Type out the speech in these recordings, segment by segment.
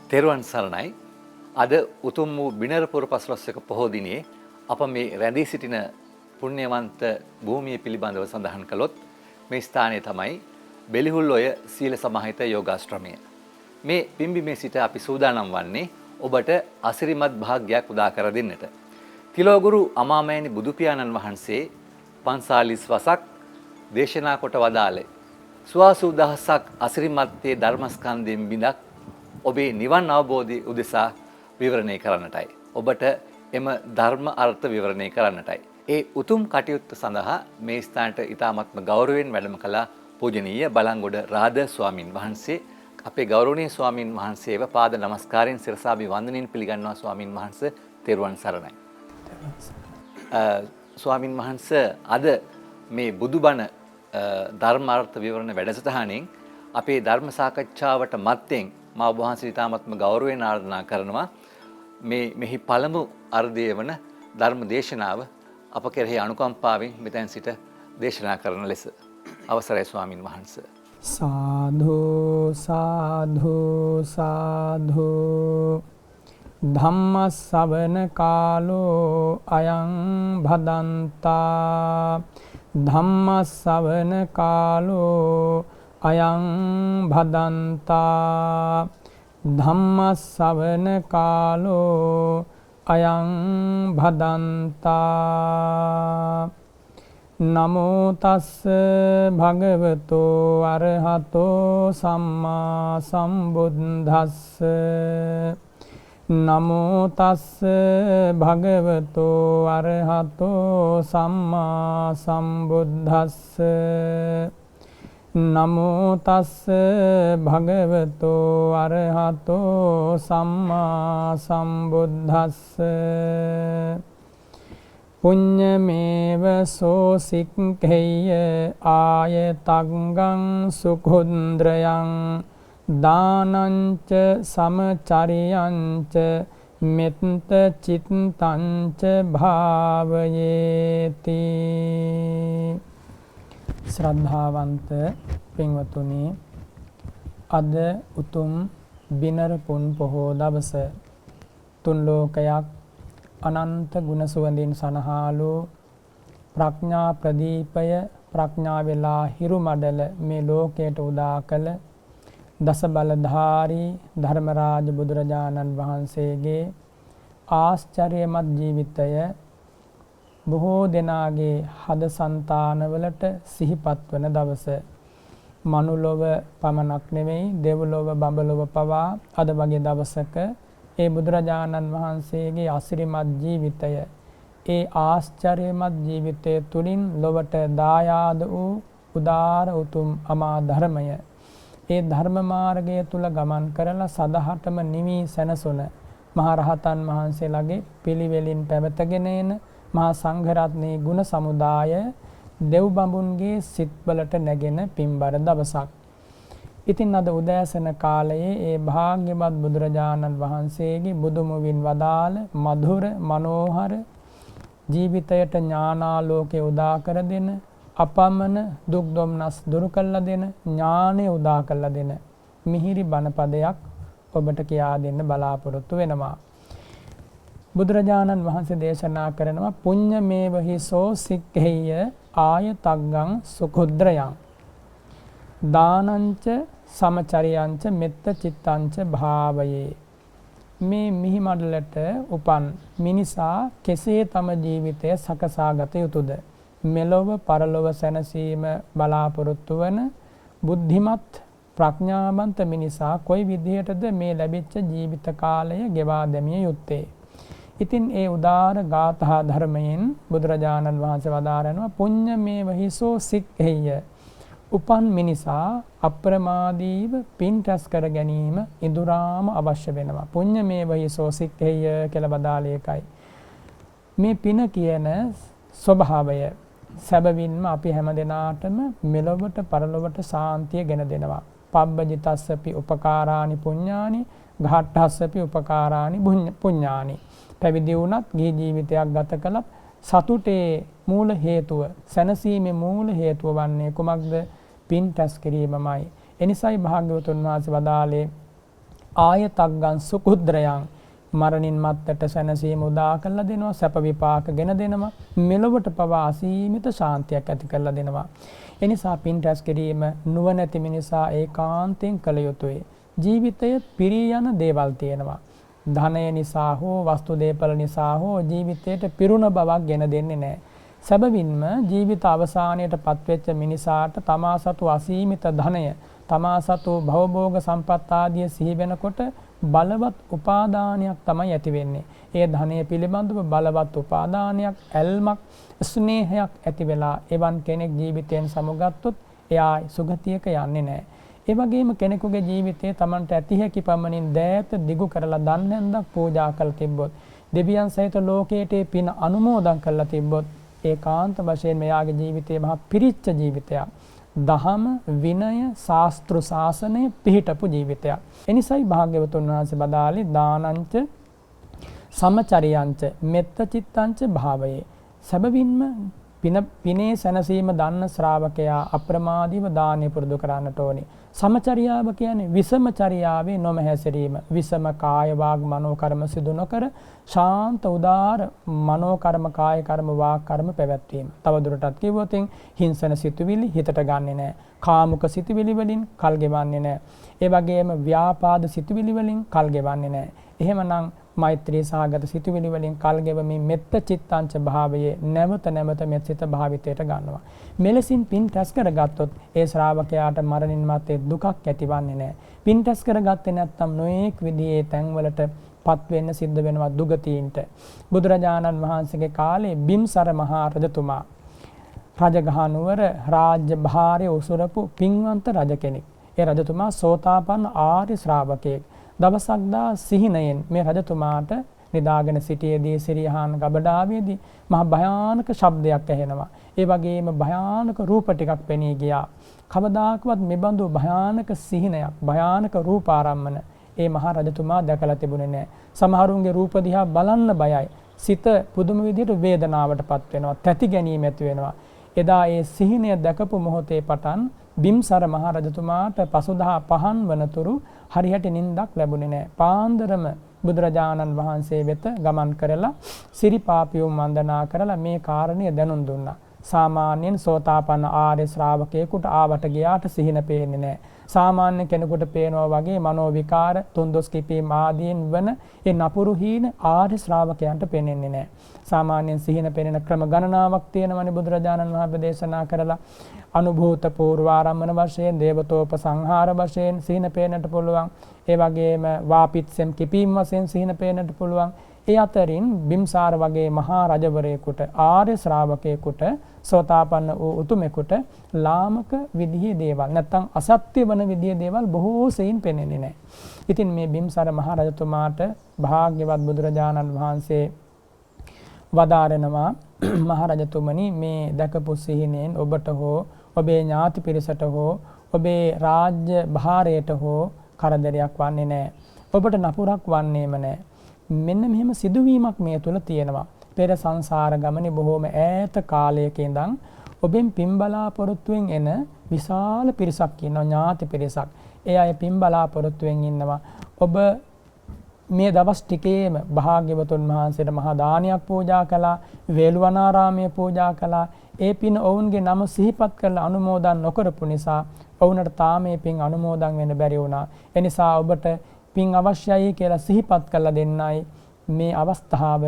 තෙරුවන් සරණයි. අද උතුම් වූ බිනරපුර පසළොස්වක පොහෝ දිනේ අප මේ රැඳී සිටින පුණ්‍යවන්ත භූමිය පිළිබඳව සඳහන් කළොත් මේ ස්ථානය තමයි බෙලිහුල්ඔය සීල සමාහිත යෝගාශ්‍රමය. මේ පිම්බිමේ සිට අපි සූදානම් වන්නේ ඔබට අසිරිමත් භාග්‍යයක් උදා කර දෙන්නට. තිලෝගුරු අමාමෑණි බුදු පියාණන් වහන්සේ 45 වසක් දේශනා කොට වදාළේ සුවාසූ දහසක් අසිරිමත්යේ ධර්මස්කන්ධයෙන් බිඳක් ඔබේ නිවන් අවබෝධය උදෙසා විවරණය කරන්නටයි. ඔබට එම ධර්ම අර්ථ විවරණය කරන්නටයි. ඒ උතුම් කටයුත්ත සඳහා මේ ස්ථානට ඉතාමත්ම ගෞරවයෙන් වැඩම කළ පූජනීය බලංගොඩ රාද ස්වාමින් වහන්සේ අපේ ගෞරවනීය ස්වාමින් වහන්සේව පාද නමස්කාරයෙන් සිරසාබි වන්දනයෙන් පිළිගන්නවා. ස්වාමින් වහන්සේ තෙරුවන් සරණයි. ස්වාමින් වහන්සේ අද මේ බුදුබණ ධර්මාර්ථ විවරණ වැඩසටහනින් අපේ ධර්ම සාකච්ඡාවට මත්තෙන් මා ඔබ වහන්සේ ඉතාමත්ම ගෞරවයෙන් ආරාධනා කරනවා මෙහි පළමු අර්ධය වන ධර්ම දේශනාව අප කෙරෙහි අනුකම්පාවෙන් මෙතෙන් සිට දේශනා කරන ලෙස අවසරයි ස්වාමින් වහන්සේ. සාධු සාධු සාධු ධම්ම ශ්‍රවණ කාලෝ අයං භදන්තා ධම්ම ශ්‍රවණ කාලෝ අයං භදන්තා ධම්ම ශ්‍රවණ කාලෝ අයං භදන්තා නමෝ තස්ස භගවතෝ අරහතෝ සම්මා සම්බුද්දස්ස නමෝ තස්ස භගවතෝ අරහතෝ සම්මා සම්බුද්දස්ස නමෝ තස්ස භගවතෝ අරහතෝ සම්මා සම්බුද්දස්ස පුඤ්ඤමේව සෝසික්ඛේය ආයතංගං සුඛුන්ද්‍රයං දානංච සමචරියංච මෙත්ත චිත්තංච භාවයේති. ශ්‍රද්ධාවන්ත පින්වතුනි, අද උතුම් බිනර පුන් පොහෝ දවස තුන් ලෝකයක් අනන්ත ගුණ සුවඳින් සනහාලු ප්‍රඥා ප්‍රදීපය ප්‍රඥා වෙලා හිරු මඩල මේ ලෝකයට උදා කළ දස බලධාරී ධර්මරාජ බුදුරජාණන් වහන්සේගේ ආශ්චර්යමත් ජීවිතය බොහෝ දෙනාගේ හද సంతානවලට සිහිපත් වන දවස. මනුලොව පමණක් නෙවෙයි දෙව්ලොව බඹලොව පවා අද වගේ දවසක ඒ බුදුරජාණන් වහන්සේගේ අසිරිමත් ජීවිතය, ඒ ආශ්චර්යමත් ජීවිතය තුළින් ලොවට දායාද වූ උදාර උතුම් අමා ධර්මය, ඒ ධර්ම මාර්ගය තුල ගමන් කරලා සදහටම නිවි සැනසුන මහරහතන් වහන්සේලාගේ පිළිවෙලින් පැවතගෙන එන මහා සංඝරත්නයේ ගුණ සමුදාය දෙව් බඹුන්ගේ සිත්වලට නැගෙන පින්බර දවසක්. ඉතින් අද උදෑසන කාලයේ ඒ භාග්‍යවත් බුදුරජාණන් වහන්සේගේ බුදුමුවින් වදාළ මధుර මනෝහර ජීවිතයට ඥානාලෝකේ උදා කර දෙන, අපමණ දුක් දුම්නස් දුරු කළා දෙන, ඥානෙ උදා කළා දෙන මිහිරි බණ පදයක් ඔබට කියා දෙන්න බලාපොරොත්තු වෙනවා. බුදුරජාණන් වහන්සේ දේශනා කරනවා පුඤ්ඤමේව හිසෝ සික්ඛේය ආයතග්ගං සුඛුද්‍රයං දානංච සමචරියංච මෙත්ත චිත්තංච භාවයේ. මේ මිහි මඩලට උපන් මිනිසා කෙසේ තම ජීවිතය සකසා ගත යුතුද? මෙලොව පරලොව සැනසීම බලාපොරොත්තු වන බුද්ධිමත් ප්‍රඥාවන්ත මිනිසා කොයි විදිහටද මේ ලැබිච්ච ජීවිත කාලය ගෙවා දැමිය යුත්තේ? ඉතින් ඒ උදාර ගාථා ධර්මයෙන් බුදුරජාණන් වහන්සේ වදාරනවා පුඤ්ඤමේව හිසෝ සික්ඛේය. උපන් මිනිසා අප්‍රමාදීව පින් රැස් කර ගැනීම ඉදුරාම අවශ්‍ය වෙනවා. පුඤ්ඤමේව හිසෝ සික්ඛේය කියලා බදාලේ එකයි. මේ පින කියන ස්වභාවය සැබවින්ම අපි හැම දිනාටම මෙලොවට පරලොවට සාන්තිය ගෙන දෙනවා. පබ්බජිතස්සපි උපකාරානි පුඤ්ඤානි ඝාට්ටස්සපි උපකාරානි පුඤ්ඤානි. පැවිදි වුණත් ගිහි ජීවිතයක් ගත කළත් සතුටේ මූල හේතුව, සැනසීමේ මූල හේතුව වන්නේ කුමක්ද? පින් රැස් කිරීමමයි. එනිසායි භාග්‍යවතුන් වහන්සේ වදාළේ ආයතග්ගං සුකුද්‍රයන් මරණින් මත්තට සැනසීම උදා කරලා දෙනවා, සැප විපාක ගෙන දෙනවා, මෙලොවට පවා අසීමිත ශාන්තියක් ඇති කරලා දෙනවා. එනිසා පින් රැස් කිරීම නුවණැති මිනිසා ඒකාන්තයෙන් කළ යුතුයි. ජීවිතය පිරී යන දේවල් තියෙනවා. ධනය නිසා හෝ වස්තු දේපල නිසා හෝ ජීවිතයට පිරුණ බවක් ගෙන දෙන්නේ නැහැ. සැබවින්ම ජීවිත අවසානයට පත්වෙච්ච මිනිසාට තමා සතු අසීමිත ධනය, තමා සතු භවභෝග සම්පත් ආදිය සිහි වෙනකොට බලවත් උපාදානයක් තමයි ඇති වෙන්නේ. ඒ ධනය පිළිබඳව බලවත් උපාදානයක්, ඇල්මක්, ස්නේහයක් ඇති වෙලා එවන් කෙනෙක් ජීවිතයෙන් සමුගත්තොත් එයා සුගතියක යන්නේ නැහැ. ඒ වගේම කෙනෙකුගේ ජීවිතයේ Tamanට ඇති හැකි පමණින් දෑත දිගු කරලා දන් හැන්දක් පූජා කළ තිබ්බොත්, දෙවියන් සහිත ලෝකයට පින අනුමෝදන් කරලා තිබ්බොත්, ඒකාන්ත වශයෙන් මෙයාගේ ජීවිතයේ මහා පිරිච්ච ජීවිතයක්. දහම, විනය, ශාස්ත්‍ර ශාසනය පිහිටපු ජීවිතයක්. එනිසයි භාග්‍යවතුන් වහන්සේ බදාලේ දානංච සමචරියංච මෙත්ත චිත්තංච භාවයේ. සැබවින්ම පිනේ සැනසීම දන්න ශ්‍රාවකයා අප්‍රමාදීව දානය පුරුදු කරන්නට ඕනේ. සමචරියාව කියන්නේ විසමචරියාවේ නොමහැසිරීම. විසම කාය වාග් මනෝ කර්ම සිදු නොකර ශාන්ත උදාර මනෝ කර්ම, කාය කර්ම, වාක් කර්ම පැවැත්වීම. තවදුරටත් කිව්වොත් හිංසන සිතුවිලි හිතට ගන්නෙ නැහැ. කාමුක සිතුවිලි වලින් කල් ගෙවන්නේ නැහැ. ඒ වගේම ව්‍යාපාද සිතුවිලි වලින් කල් ගෙවන්නේ නැහැ. එහෙමනම් මෛත්‍රී සහගත සිතුවිලි වලින් කල් ගෙවමින් මෙත්ත චිත්තංච භාවයේ නැවත නැවත මෙත් සිත භාවිතයට ගන්නවා. මෙලෙසින් පින් රැස් කරගත්තොත් ඒ ශ්‍රාවකයාට මරණින් මත්තේ දුකක් ඇතිවන්නේ නැහැ. පින් රැස් කරගත්තේ නැත්නම් නොඑක් විදිහේ තැන්වලට පත් වෙන්න සිද්ධ වෙනවා දුගතීන්ට. බුදුරජාණන් වහන්සේගේ කාලේ බිම්සර මහා රජතුමා රජගහ නුවර රාජ්‍ය භාරය උසුරපු පින්වන්ත රජ කෙනෙක්. ඒ රජතුමා සෝතාපන්න ආර්ය ශ්‍රාවකයෙක්. දවසක් දා සිහිනයෙන් මේ රජතුමාට නිදාගෙන සිටියේදී සිරියහන් ගබඩාවේදී මහ භයානක ශබ්දයක් ඇහෙනවා. ඒ වගේම භයානක රූප ටිකක් පෙනී ගියා. කවදාකවත් මෙබඳු භයානක සිහිනයක්, භයානක රූපාරම්මන ඒ මහ රජතුමා දැකලා තිබුණේ නැහැ. සමහරුන්ගේ රූප දිහා බලන්න බයයි. සිත පුදුම විදිහට වේදනාවටපත් වෙනවා, තැති ගැනීම ඇති වෙනවා. එදා ඒ සිහිනය දැකපු මොහොතේ පටන් බිම්සර මහ රජතුමාට පසුදා පහන් වනතුරු හරියට නිින්දක් ලැබුණේ නැහැ. පාන්දරම බුදුරජාණන් වහන්සේ වෙත ගමන් කරලා සිරිපාපියුම් වන්දනා කරලා මේ කාරණය දැනුම් දුන්නා. සාමාන්‍යයෙන් සෝතාපන්න ආර්ය ශ්‍රාවකයෙකුට ආවට ගියාට සිහින පේන්නේ නැහැ. සාමාන්‍ය කෙනෙකුට පේනවා වගේ මනෝ විකාර, තුන්දොස් කිපීම් ආදීන් වන ඒ නපුරු හීන ආර්ය ශ්‍රාවකයන්ට පේන්නේ නැහැ. සාමාන්‍යයෙන් සිහින පෙනෙන ක්‍රම ගණනාවක් තියෙනවනේ බුදුරජාණන් වහන්සේ දේශනා කරලා. අනුභූත පූර්වාරම්මන වශයෙන්, දේවතෝපසංහාර වශයෙන් සිහින පේන්නට පුළුවන්. ඒ වගේම වාපිත්සෙම් කිපීම් වශයෙන් සිහින පේන්නට පුළුවන්. ඒ අතරින් බිම්සාර වගේ මහා රජවරයෙකුට, ආර්ය ශ්‍රාවකයෙකුට, සෝතාපන්න වූ උතුමෙකුට ලාමක විදිහේ දේවල් නැත්තම් අසත්‍ය වන විදිහේ දේවල් බොහෝ සෙයින් පෙනෙන්නේ නැහැ. ඉතින් මේ බිම්සාර මහා රජතුමාට භාග්‍යවත් බුදුරජාණන් වහන්සේ වදාරනවා, මහරජතුමනි, මේ දැකපු සිහිනෙන් ඔබට හෝ ඔබේ ඥාති පිරිසට හෝ ඔබේ රාජ්‍ය භාරයට හෝ කරදරයක් වන්නේ නැහැ. ඔබට නපුරක් වන්නේම නැහැ. මෙන්න මෙහෙම සිදුවීමක් මේ තුල තියෙනවා. පෙර සංසාර ගමනේ බොහෝම ඈත කාලයක ඉඳන් ඔබෙන් පින් බලාපොරොත්තුෙන් එන විශාල පිරිසක් ඉන්නවා, ඥාති පිරිසක්. ඒ අය පින් බලාපොරොත්තුෙන් ඉන්නවා. ඔබ මේ දවස් ටිකේම භාග්‍යවතුන් වහන්සේට මහා දානයක් පූජා කළා, වේළුවනාරාමයේ පූජා කළා. ඒ පින් ඔවුන්ගේ නම සිහිපත් කරලා අනුමෝදන් නොකරපු නිසා ඔවුන්ට තාම මේ පින් අනුමෝදන් වෙන්න බැරි වුණා. ඒ නිසා ඔබට පින් අවශ්‍යයි කියලා සිහිපත් කරලා දෙන්නයි මේ අවස්ථාව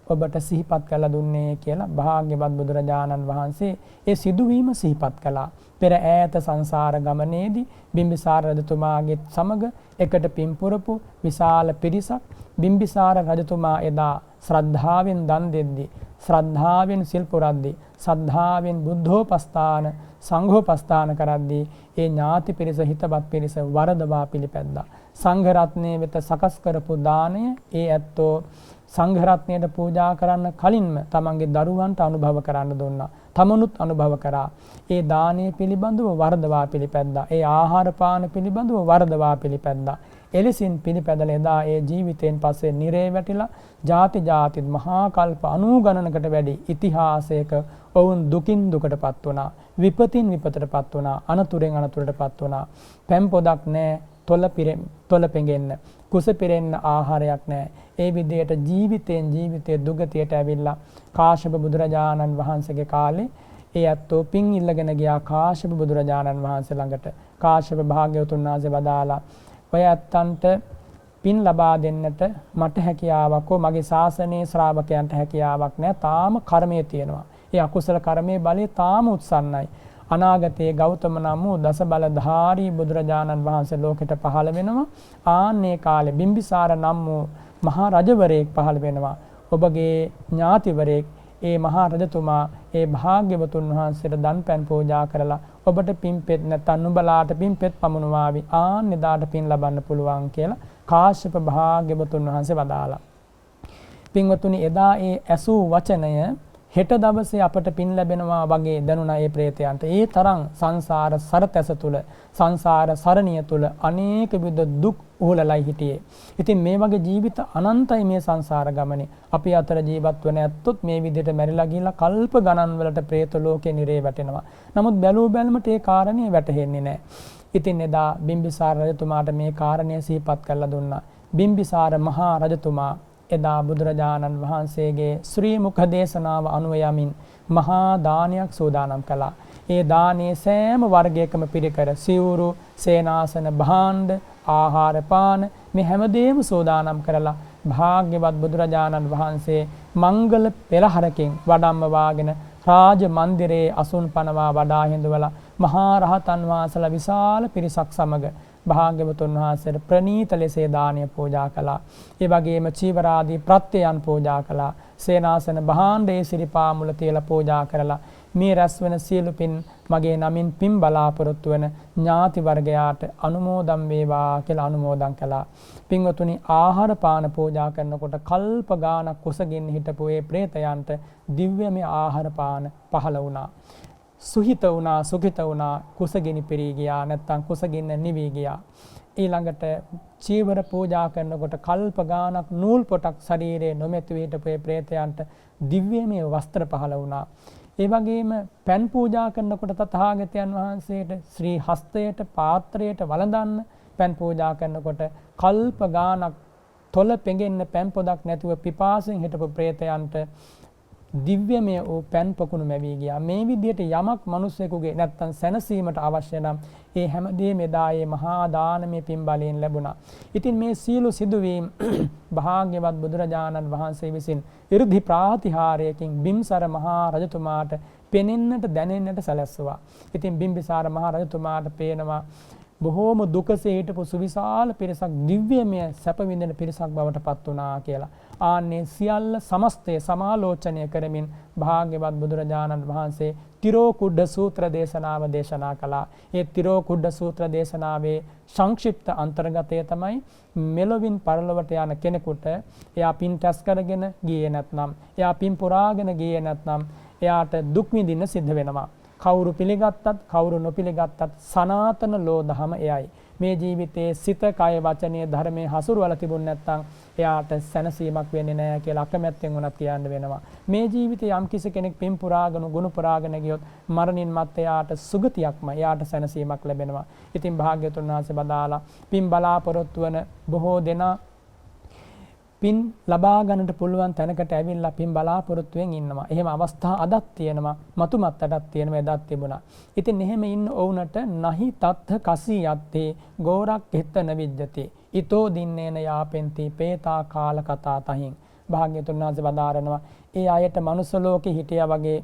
ඔබට සිහිපත් කරලා දුන්නේ කියලා භාග්‍යවත් බුදුරජාණන් වහන්සේ ඒ සිදුවීම සිහිපත් කළා. පෙර ඈත සංසාර ගමනේදී බිම්බිසාර රජතුමාගේ සමග එකට පින් පුරපු විශාල පිරිසක් බිම්බිසාර රජතුමා එදා ශ්‍රද්ධාවෙන් දන් දෙද්දී, ශ්‍රද්ධාවෙන් සිල් පුරද්දී, ශ්‍රද්ධාවෙන් බුද්ධෝපස්ථාන, සංඝෝපස්ථාන කරද්දී ඒ ඥාති පිරිස, හිතවත් පිරිස වරදවා පිළිපැද්දා. සංඝ රත්නයේ වෙත සකස් කරපු දාණය ඒ ඇත්තෝ සංඝ රත්නයට පූජා කරන්න කලින්ම තමන්ගේ දරුවන්ට අනුභව කරන්න දුන්නා. තමනුත් අනුභව කරා. ඒ දානය පිළිබඳව වරදවා පිළිපැද්දා. ඒ ආහාර පාන පිළිබඳව වරදවා පිළිපැද්දා. එලෙසින් පිළිපැදලා එදා ඒ ජීවිතයෙන් පස්සේ නිරේ වැටිලා ಜಾති ಜಾතිත් මහා කල්ප 90 ගණනකට වැඩි ඉතිහාසයක ඔවුන් දුකින් දුකටපත් වුණා. විපතින් විපතටපත් වුණා. අනතුරෙන් අනතුරටපත් වුණා. පැම් පොදක් නැහැ, තොල පෙඟෙන්න කුස පිරෙන්න ආහාරයක් නැහැ. ඒ විදිහට ජීවිතේ දුගතියට ඇවිල්ලා කාශ්‍යප බුදුරජාණන් වහන්සේගේ කාලේ ඒ ඇත්තෝ පින් ඉල්ලගෙන ගියා කාශ්‍යප බුදුරජාණන් වහන්සේ ළඟට. කාශ්‍යප භාග්‍යවතුන් වහන්සේ වදාලා ඔය ඇත්තන්ට පින් ලබා දෙන්නට මට හැකියාවක් හෝ මගේ ශාසනයේ ශ්‍රාවකයන්ට හැකියාවක් නැහැ. තාම කර්මයේ තියෙනවා. ඒ අකුසල කර්මයේ බලය තාම උත්සන්නයි. අනාගතයේ ගෞතම නම් වූ දස බලධාරී බුදුරජාණන් වහන්සේ ලෝකෙට පහළ වෙනවා. ආන්නේ කාලේ බිම්බිසාර නම් වූ මහා රජවරයෙක් පහළ වෙනවා. ඔබගේ ඥාතිවරයෙක් ඒ මහා රජතුමා ඒ භාග්‍යවතුන් වහන්සේට දන් පැන් පූජා කරලා ඔබට පින්පෙත් නැත්නම් නුඹලාට පින්පෙත් පමුණුවාවි. ආන්නේ දාට පින් ලබන්න පුළුවන් කියලා කාශ්‍යප භාග්‍යවතුන් වහන්සේ වදාලා. පින්වතුනි එදා ඒ ඇසූ වචනය හෙට දවසේ අපට පින් ලැබෙනවා වගේ දැනුණා ඒ ප්‍රේතයන්ට. ඒ තරම් සංසාර සරතැස තුල සංසාර සරණිය තුල අනේක විද දුක් උහුලලයි හිටියේ. ඉතින් මේ වගේ ජීවිත අනන්තයි මේ සංසාර ගමනේ. අපි අතර ජීවත් වෙන ඇත්තොත් මේ විදිහට මැරිලා ගිහිල්ලා කල්ප ගණන් වලට പ്രേත ලෝකේ නිරේ වැටෙනවා. නමුත් බැලූ බැලමට ඒ කාරණේ වැටහෙන්නේ නැහැ. ඉතින් එදා බිම්බිසාර රජතුමාට මේ කාරණය සිහිපත් කරලා දුන්නා. බිම්බිසාර මහා රජතුමා එදා බුදුරජාණන් වහන්සේගේ ශ්‍රී මුඛ දේශනාව අනුව යමින් මහා දානයක් සූදානම් කළා. ඒ දානයේ සෑම වර්ගයකම පිරිකර සිවුරු, සේනාසන, භාණ්ඩ, ආහාර පාන මේ හැමදේම සූදානම් කරලා භාග්‍යවත් බුදුරජාණන් වහන්සේ මංගල පෙරහරකින් වඩම්ම වාගෙන රාජ මන්දිරයේ අසුන් පනවා වඩා හිඳවලා මහා රහතන් වහන්සේලා විශාල පිරිසක් සමග භාග්‍යවතුන් වහන්සේට ප්‍රණීත ලෙසේ දානය පූජා කළා. ඒ වගේම චීවරාදී ප්‍රත්‍යයන් පූජා කළා. සේනාසන භාණ්ඩයේ සිරිපා මුල තියලා පූජා කරලා මේ රැස් වෙන සියලු පින් මගේ නමින් පින් බලාපොරොත්තු වෙන ඥාති වර්ගයාට අනුමෝදන් වේවා කියලා අනුමෝදන් කළා. පින්වතුනි ආහාර පාන පූජා කරනකොට කල්ප ගානක් කුසගින්න හිටපු ඒ ප්‍රේතයන්ට දිව්‍යමය ආහාර පාන පහළ වුණා. සුහිත වුණා, සුඛිත වුණා, කුසගිනි පිරී ගියා, නැත්තම් කුසගින්න නිවි ගියා. ඊළඟට චීවර පූජා කරනකොට කල්ප ගානක් නූල් පොටක් ශරීරයේ නොමැති හිටපු ඒ ප්‍රේතයන්ට දිව්‍යමය වස්ත්‍ර පහළ වුණා. ඒ වගේම පෑන් පූජා කරනකොට තථාගතයන් වහන්සේට ශ්‍රී හස්තයට පාත්‍රයට වළඳන්න පෑන් පූජා කරනකොට කල්ප ගානක් තොල පෙඟෙන්න පෑන් පොදක් නැතුව පිපාසෙන් හිටපු ප්‍රේතයන්ට දිව්‍යමය වූ පෑන් පොකුණු මැවී ගියා. මේ විදිහට යමක් මිනිසෙකුගේ නැත්තම් සැනසීමට අවශ්‍ය නම් ඒ හැමදේම එදා ඒ මහා දානමය පින් බලයෙන් ලැබුණා. ඉතින් මේ සීල සිදුවීම් භාග්‍යවත් බුදුරජාණන් වහන්සේ විසින් 이르දි ප්‍රාතිහාරයකින් බිම්සර මහා රජතුමාට පෙනෙන්නට දැනෙන්නට සැලැස්සුවා. ඉතින් බිම්බිසාර මහා රජතුමාට පේනවා බොහෝම දුකසේ හිටපු සුවිශාල පිරිසක් දිව්‍යමය සැප විඳින පිරිසක් බවට පත් වුණා කියලා. ආන්නේ සියල්ල සමස්තය සමාලෝචනය කරමින් භාග්‍යවත් බුදුරජාණන් වහන්සේ තිරෝකුඩ සූත්‍ර දේශනාව දේශනා කළා. ඒ තිරෝකුඩ සූත්‍ර දේශනාවේ සංක්ෂිප්ත අන්තර්ගතය තමයි මෙලොවින් පරලොවට යන කෙනෙකුට එයා පින් රැස් කරගෙන ගියේ නැත්නම්, එයා පින් පුරාගෙන ගියේ නැත්නම් එයාට දුක් විඳින්න සිද්ධ වෙනවා. කවුරු පිළිගත්තත් කවුරු නොපිළිගත්තත් සනාතන ලෝ දහම එයයි. මේ ජීවිතයේ සිත, කය, වචනය, ධර්මයේ හසුරුවලා තිබුණ නැත්නම් එයාට සැනසීමක් වෙන්නේ නැහැ කියලා අකමැත්තෙන් උනත් කියන්න වෙනවා. මේ ජීවිතේ යම් කිසි කෙනෙක් පින් පුරාගෙන ගුණ පුරාගෙන ගියොත් මරණින් මත්තේ එයාට සුගතියක්ම, එයාට සැනසීමක් ලැබෙනවා. ඉතින් භාග්‍යවතුන් වහන්සේ බදාලා පින් බලාපොරොත්තු වන බොහෝ දෙනා පින් ලබා ගන්නට පුළුවන් තැනකට ඇවිල්ලා පින් බලාපොරොත්තුෙන් ඉන්නවා. එහෙම අවස්ථා අදත් තියෙනවා, මතුමත්තටත් තියෙනවා, එදත් තිබුණා. ඉතින් එහෙම ඉන්න ඕනට නහි තත්ථ කසී යත්තේ ගෝරක් හෙත්තන විජ්ජති. ඊතෝ දින්නේන යාපෙන්ති පේතා කාල කතා තහින්. භාග්‍යතුන් වහන්සේ වදාරනවා ඒ අයට මනුස්ස ලෝකේ හිටියා වගේ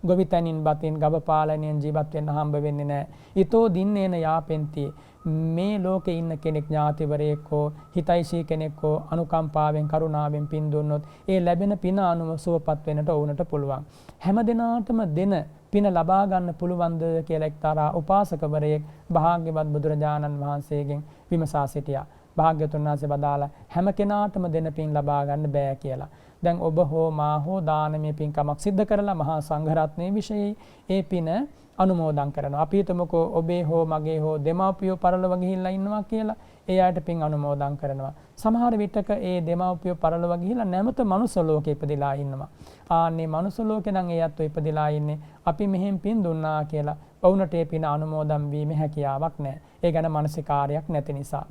ගොවිතැනින් බතින් ගව පාලනයෙන් ජීවත් වෙන්න හම්බ වෙන්නේ නැහැ. ඊතෝ දින්නේන යාපෙන්ති මේ ලෝකේ ඉන්න කෙනෙක් ඥාතිවරයෙක් හෝ හිතයිසී කෙනෙක් හෝ අනුකම්පාවෙන් කරුණාවෙන් පින් දුන්නොත් ඒ ලැබෙන පින අනුව සුවපත් වෙන්නට ඕනට පුළුවන්. හැම දිනාටම දෙන පින ලබා ගන්න පුළුවන්ද කියලා එක්තරා උපාසකවරයෙක් භාග්‍යවත් බුදුරජාණන් වහන්සේගෙන් විමසා සිටියා. භාග්‍යවතුන් වහන්සේ වදාලා හැම කෙනාටම දෙන පින් ලබා ගන්න බෑ කියලා. දැන් ඔබ හෝ මා හෝ දානමය පින්කමක් සිද්ධ කරලා මහා සංඝරත්නයේ විශේෂයි ඒ පින අනුමෝදන් කරනවා. අපි හිතමුකෝ ඔබේ හෝ මගේ හෝ දෙමාපියෝ පරලොව ගිහිල්ලා ඉන්නවා කියලා ඒ අයට පින් අනුමෝදන් කරනවා. සමහර විටක ඒ දෙමාපියෝ පරලොව ගිහිල්ලා නැමත මනුස්ස ලෝකේ ඉපදිලා ඉන්නවා. ආන්නේ මනුස්ස ලෝකේ නම් ඒ අත්ව ඉපදිලා ඉන්නේ අපි මෙහෙන් පින් දුන්නා කියලා ඔවුන්ට ඒ පින අනුමෝදන් වීමේ හැකියාවක් නැහැ. ඒ ගැන මානසිකාරයක් නැති නිසා.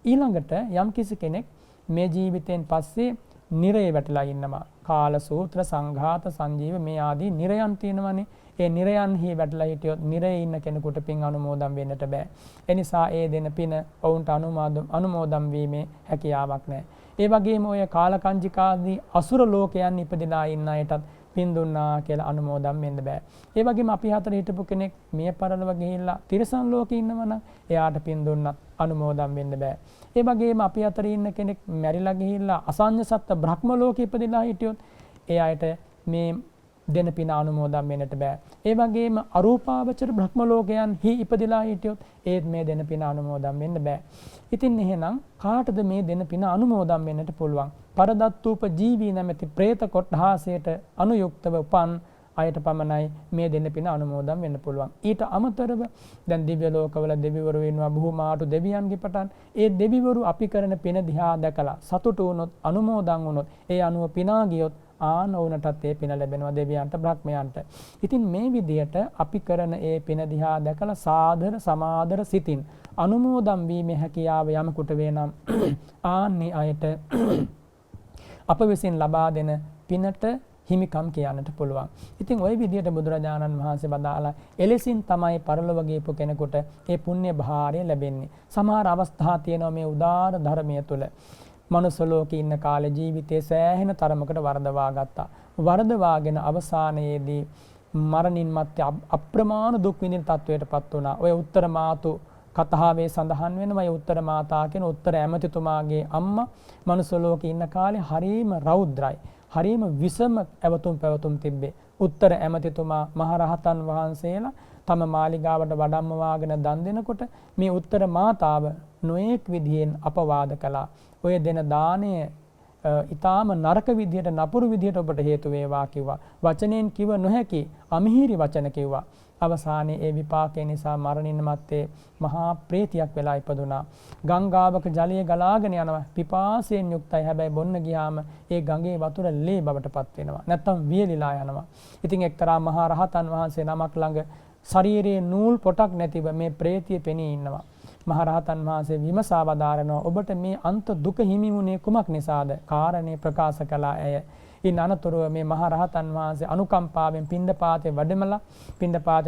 ඊළඟට යම්කිසි කෙනෙක් මේ ජීවිතයෙන් පස්සේ නිරේ වැටලා ඉන්නවා. කාල සූත්‍ර සංඝාත සංජීව මේ ආදී නිරයන් තියෙනවනේ. ඒ නිරයන්හි වැටලා හිටියොත් නිරේ ඉන්න කෙනෙකුට පින් අනුමෝදන් වෙන්නට බෑ. ඒ නිසා ඒ දෙන පින ඔවුන්ට අනුමෝදන් වීමේ හැකියාවක් නැහැ. ඒ වගේම ඔය කාලකංජිකාදී අසුර ලෝකයන් ඉපදිලා ඉන්න අයටත් පින් දුන්නා කියලා අනුමෝදන් වෙන්න බෑ. ඒ වගේම අපි හතර හිටපු කෙනෙක් මිය පරලොව ගිහිල්ලා තිරිසන් ලෝකේ ඉන්නවනම් එයාට පින් දුන්නත් අනුමෝදන් වෙන්න බෑ. ඒ වගේම අපි අතර ඉන්න කෙනෙක් මැරිලා ගිහිල්ලා අසඤ්ඤ සත්ත්ව බ්‍රහ්ම ලෝකේ ඉපදිලා හිටියොත් ඒ අයට මේ දෙන පින අනුමෝදන් වෙන්නට බෑ. ඒ වගේම අරූපාවචර බ්‍රහ්ම ලෝකයන්හි ඉපදිලා හිටියොත් ඒත් මේ දෙන පින අනුමෝදන් වෙන්න බෑ. ඉතින් එහෙනම් කාටද මේ දෙන පින අනුමෝදන් වෙන්නට පුළුවන්? පරදත්තූප ජීවී නැමැති പ്രേත කොට්ඨාසයට අනුයුක්තව උපන් අයට පමණයි මේ දෙන පින අනුමෝදන් වෙන්න පුළුවන්. ඊට අමතරව දැන් දිව්‍ය ලෝකවල දෙවිවරු ඉන්නවා, බුහුමාටු දෙවියන්ගේ පටන් ඒ දෙවිවරු අපි කරන පින දිහා දැකලා සතුටු වුණොත්, අනුමෝදන් වුණොත්, ඒ අනුව පිනා ගියොත් ආනෝනටත් ඒ පින ලැබෙනවා දෙවියන්ට, බ්‍රහ්මයන්ට. ඉතින් මේ විදියට අපි කරන ඒ පින දිහා දැකලා සාදර සමාදර සිතින් අනුමෝදන් වීමේ හැකියාව යමකට වේ නම් ආන්නේ අයට අප විසින් ලබා දෙන පිනට හිමිකම් කියන්නට පුළුවන්. ඉතින් ওই විදියට බුදුරජාණන් වහන්සේ බදාලා එලෙසින් තමයි පරලොව ගියපු කෙනෙකුට ඒ පුණ්‍ය භාරය ලැබෙන්නේ. සමහර අවස්ථා තියෙනවා මේ උදාර ධර්මයේ තුල. මනුස්ස ලෝකේ ඉන්න කාලේ ජීවිතේ සෑහෙන තරමකට වරදවා ගත්තා. වරදවාගෙන අවසානයේදී මරණින් මත්තේ අප්‍රමාණ දුක් විඳින තත්වයටපත් වුණා. ඔය උත්තර මාතු කතාවේ සඳහන් වෙනවා. ඒ උත්තර මාතා කියන උත්තර ඇමතිතුමාගේ අම්මා මනුස්ස ලෝකේ ඉන්න කාලේ හරීම රෞද්‍රයි. හරීම විසම ඇවතුම් පැවතුම් තිබ්බේ. උත්තර ඇමතිතුමා මහරහතන් වහන්සේලා තම මාලිගාවට වඩම්මවාගෙන දන් දෙනකොට මේ උත්තර මාතාව නොඑක් විදිහෙන් අපවාද කළා. ඔය දෙන දාණය ඊටාම නරක විදියට, නපුරු විදියට ඔබට හේතු වේවා කිව්වා. වචනෙන් කිව නොහැකි අමිහිරි වචන කිව්වා. අවසානයේ ඒ විපාකේ නිසා මරණින් මත්තේ මහා ප්‍රේතියක් වෙලා ඉපදුනා. ගංගාවක ජලය ගලාගෙන යනවා. පිපාසයෙන් යුක්තයි. හැබැයි බොන්න ගියාම ඒ ගඟේ වතුර ලේ බවට පත් වෙනවා. නැත්තම් වියලිලා යනවා. ඉතින් එක්තරා මහා රහතන් වහන්සේ නමක් ළඟ ශරීරයේ නූල් පොටක් නැතිව මේ ප්‍රේතිය පෙනී ඉන්නවා. මහා රහතන් වහන්සේ විමසා වදාරනවා, ඔබට මේ අන්ත දුක හිමි වුණේ කුමක් නිසාද? කාරණේ ප්‍රකාශ කළා ඇය. ඉන් අනතුරුව මේ මහා රහතන් වහන්සේ අනුකම්පාවෙන් පිණ්ඩපාතේ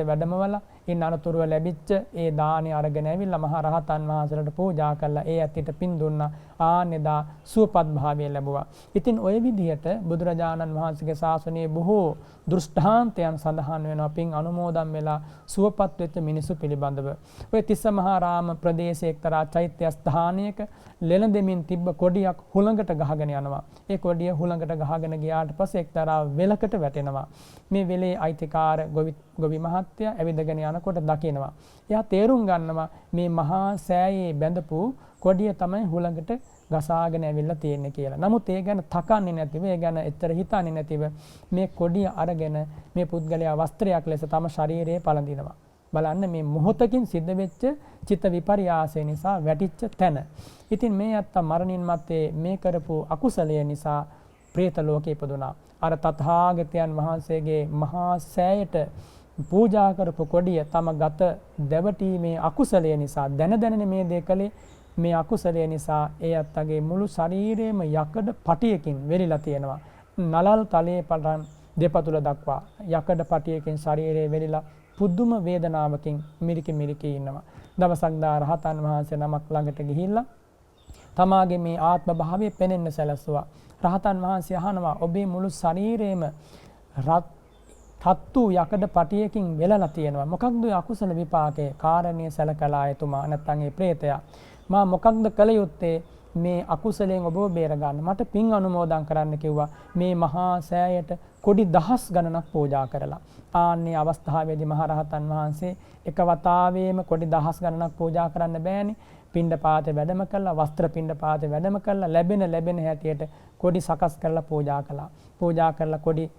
වැඩමවලා ඉන් අනතුරුව ලැබිච්ච ඒ දානි අරගෙන ඇවිල්ලා මහා රහතන් වහන්සේලාට පූජා කළා. ඒ ඇත්තට පින් දුන්නා. ආනෙදා සුවපත් භාවය ලැබුවා. ඉතින් ওই විදිහට බුදුරජාණන් වහන්සේගේ ශාසනයේ බොහෝ දෘෂ්ටාන්තයන් සඳහන් වෙනවා පින් අනුමෝදන් වෙලා සුවපත් වෙච්ච මිනිසු පිළිබඳව. ඔය තිස්ස මහාරාම ප්‍රදේශයේ එක්තරා චෛත්‍ය ස්ථානයක ලෙලඳෙමින් තිබ්බ කොඩියක් හුළඟට ගහගෙන යනවා. ඒ කොඩිය හුළඟට ගහගෙන ගියාට පස්සේ එක්තරා වෙලකට වැටෙනවා. මේ වෙලේ අයිතිකාර ගොවි මහත්තයා ඇවිදගෙන යනකොට දකිනවා. එයා තේරුම් ගන්නවා මේ මහා සෑයේ බැඳපු කොඩිය තමයි හුළඟට ගසාගෙන ඇවිල්ලා තියෙන්නේ කියලා. නමුත් ඒ ගැන තකන්නේ නැතිව, ඒ ගැන එච්චර හිතන්නේ නැතිව මේ කොඩිය අරගෙන මේ පුද්ගලයා වස්ත්‍රයක් ලෙස තම ශරීරයේ පළඳිනවා. බලන්න මේ මොහොතකින් සිද්ධ වෙච්ච චිත්ත විපර්යාසය නිසා වැටිච්ච තැන. ඉතින් මේ අත්ත මරණින් මත්තේ මේ කරපු අකුසලය නිසා പ്രേත ලෝකේ ඉපදුනා. අර තථාගතයන් වහන්සේගේ මහා සෑයට පූජා කරපු කොඩිය තම ගත දැවටීමේ අකුසලය නිසා දැන මේ දේ කලේ. මේ අකුසලය නිසා ඒ අත්තගේ මුළු ශරීරයේම යකඩ පටියකින් වෙලිලා තියෙනවා. නලල් තලයේ පටන් දෙපතුල දක්වා යකඩ පටියකින් ශරීරයේ වෙලිලා පුදුම වේදනාවකින් මිරිකි ඉන්නවා. දවසක් දා රහතන් වහන්සේ නමක් ළඟට ගිහිල්ලා තමාගේ මේ ආත්ම භාවය පෙනෙන්න සැලසුවා. රහතන් වහන්සේ අහනවා, ඔබේ මුළු ශරීරයේම රත්තු යකඩ පටියකින් වෙලලා තියෙනවා. මොකක්ද අකුසල විපාකේ? කාරණේ සැලකලා එතුමා නැත්නම් ඒ ප්‍රේතයා, මා මොකක්ද කළ යුත්තේ මේ අකුසලයෙන් ඔබව බේර ගන්න? මට පින් අනුමෝදන් කරන්න කිව්වා. මේ මහා සෑයට කොඩි දහස් ගණනක් පූජා කරලා. ආන්නේ අවස්ථාවේදී මහරහතන් වහන්සේ එක වතාවෙම කොඩි දහස් ගණනක් පූජා කරන්න බෑනේ. පිණ්ඩපාතේ වැඩම කළා, වස්ත්‍ර පිණ්ඩපාතේ වැඩම කළා, ලැබෙන හැටියට කොඩි සකස් කරලා පූජා කළා. පූජා කරලා කොඩි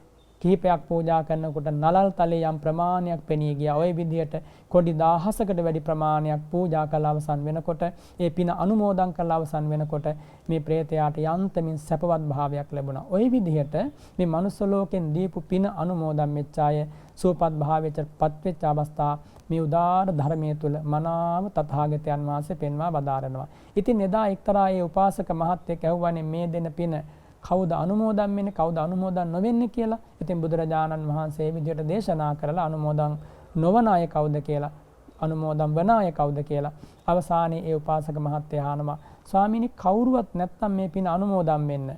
කිහිපයක් පූජා කරනකොට නලල් තලයේ යම් ප්‍රමාණයක් පෙනී ගියා. ওই විදිහට කොඩි 1000කට වැඩි ප්‍රමාණයක් පූජා කළ අවසන් වෙනකොට ඒ පින අනුමෝදන් කළ අවසන් වෙනකොට මේ ප්‍රේතයාට යන්තමින් සැපවත් භාවයක් ලැබුණා. ওই විදිහට මේ මනුස්ස ලෝකෙන් දීපු පින අනුමෝදන් වෙච්ච අය සුවපත් භාවයටපත් වෙච්ච අවස්ථා මේ උදාාර ධර්මයේ තුල මනාව තථාගතයන් වහන්සේ පෙන්වා වදාරනවා. ඉතින් එදා එක්තරා ඒ උපාසක මහත්තයෙක් ඇහුවානේ මේ දෙන පින කවුද අනුමෝදන් වෙන්නේ කවුද අනුමෝදන් නොවෙන්නේ කියලා. ඉතින් බුදුරජාණන් වහන්සේ විදියට දේශනා කරලා අනුමෝදන් නොවන අය කවුද කියලා අනුමෝදන් වන අය කවුද කියලා අවසානයේ ඒ උපාසක මහත්තයා අහනවා ස්වාමීනි කවුරුවත් නැත්තම් මේ පින අනුමෝදන් වෙන්න.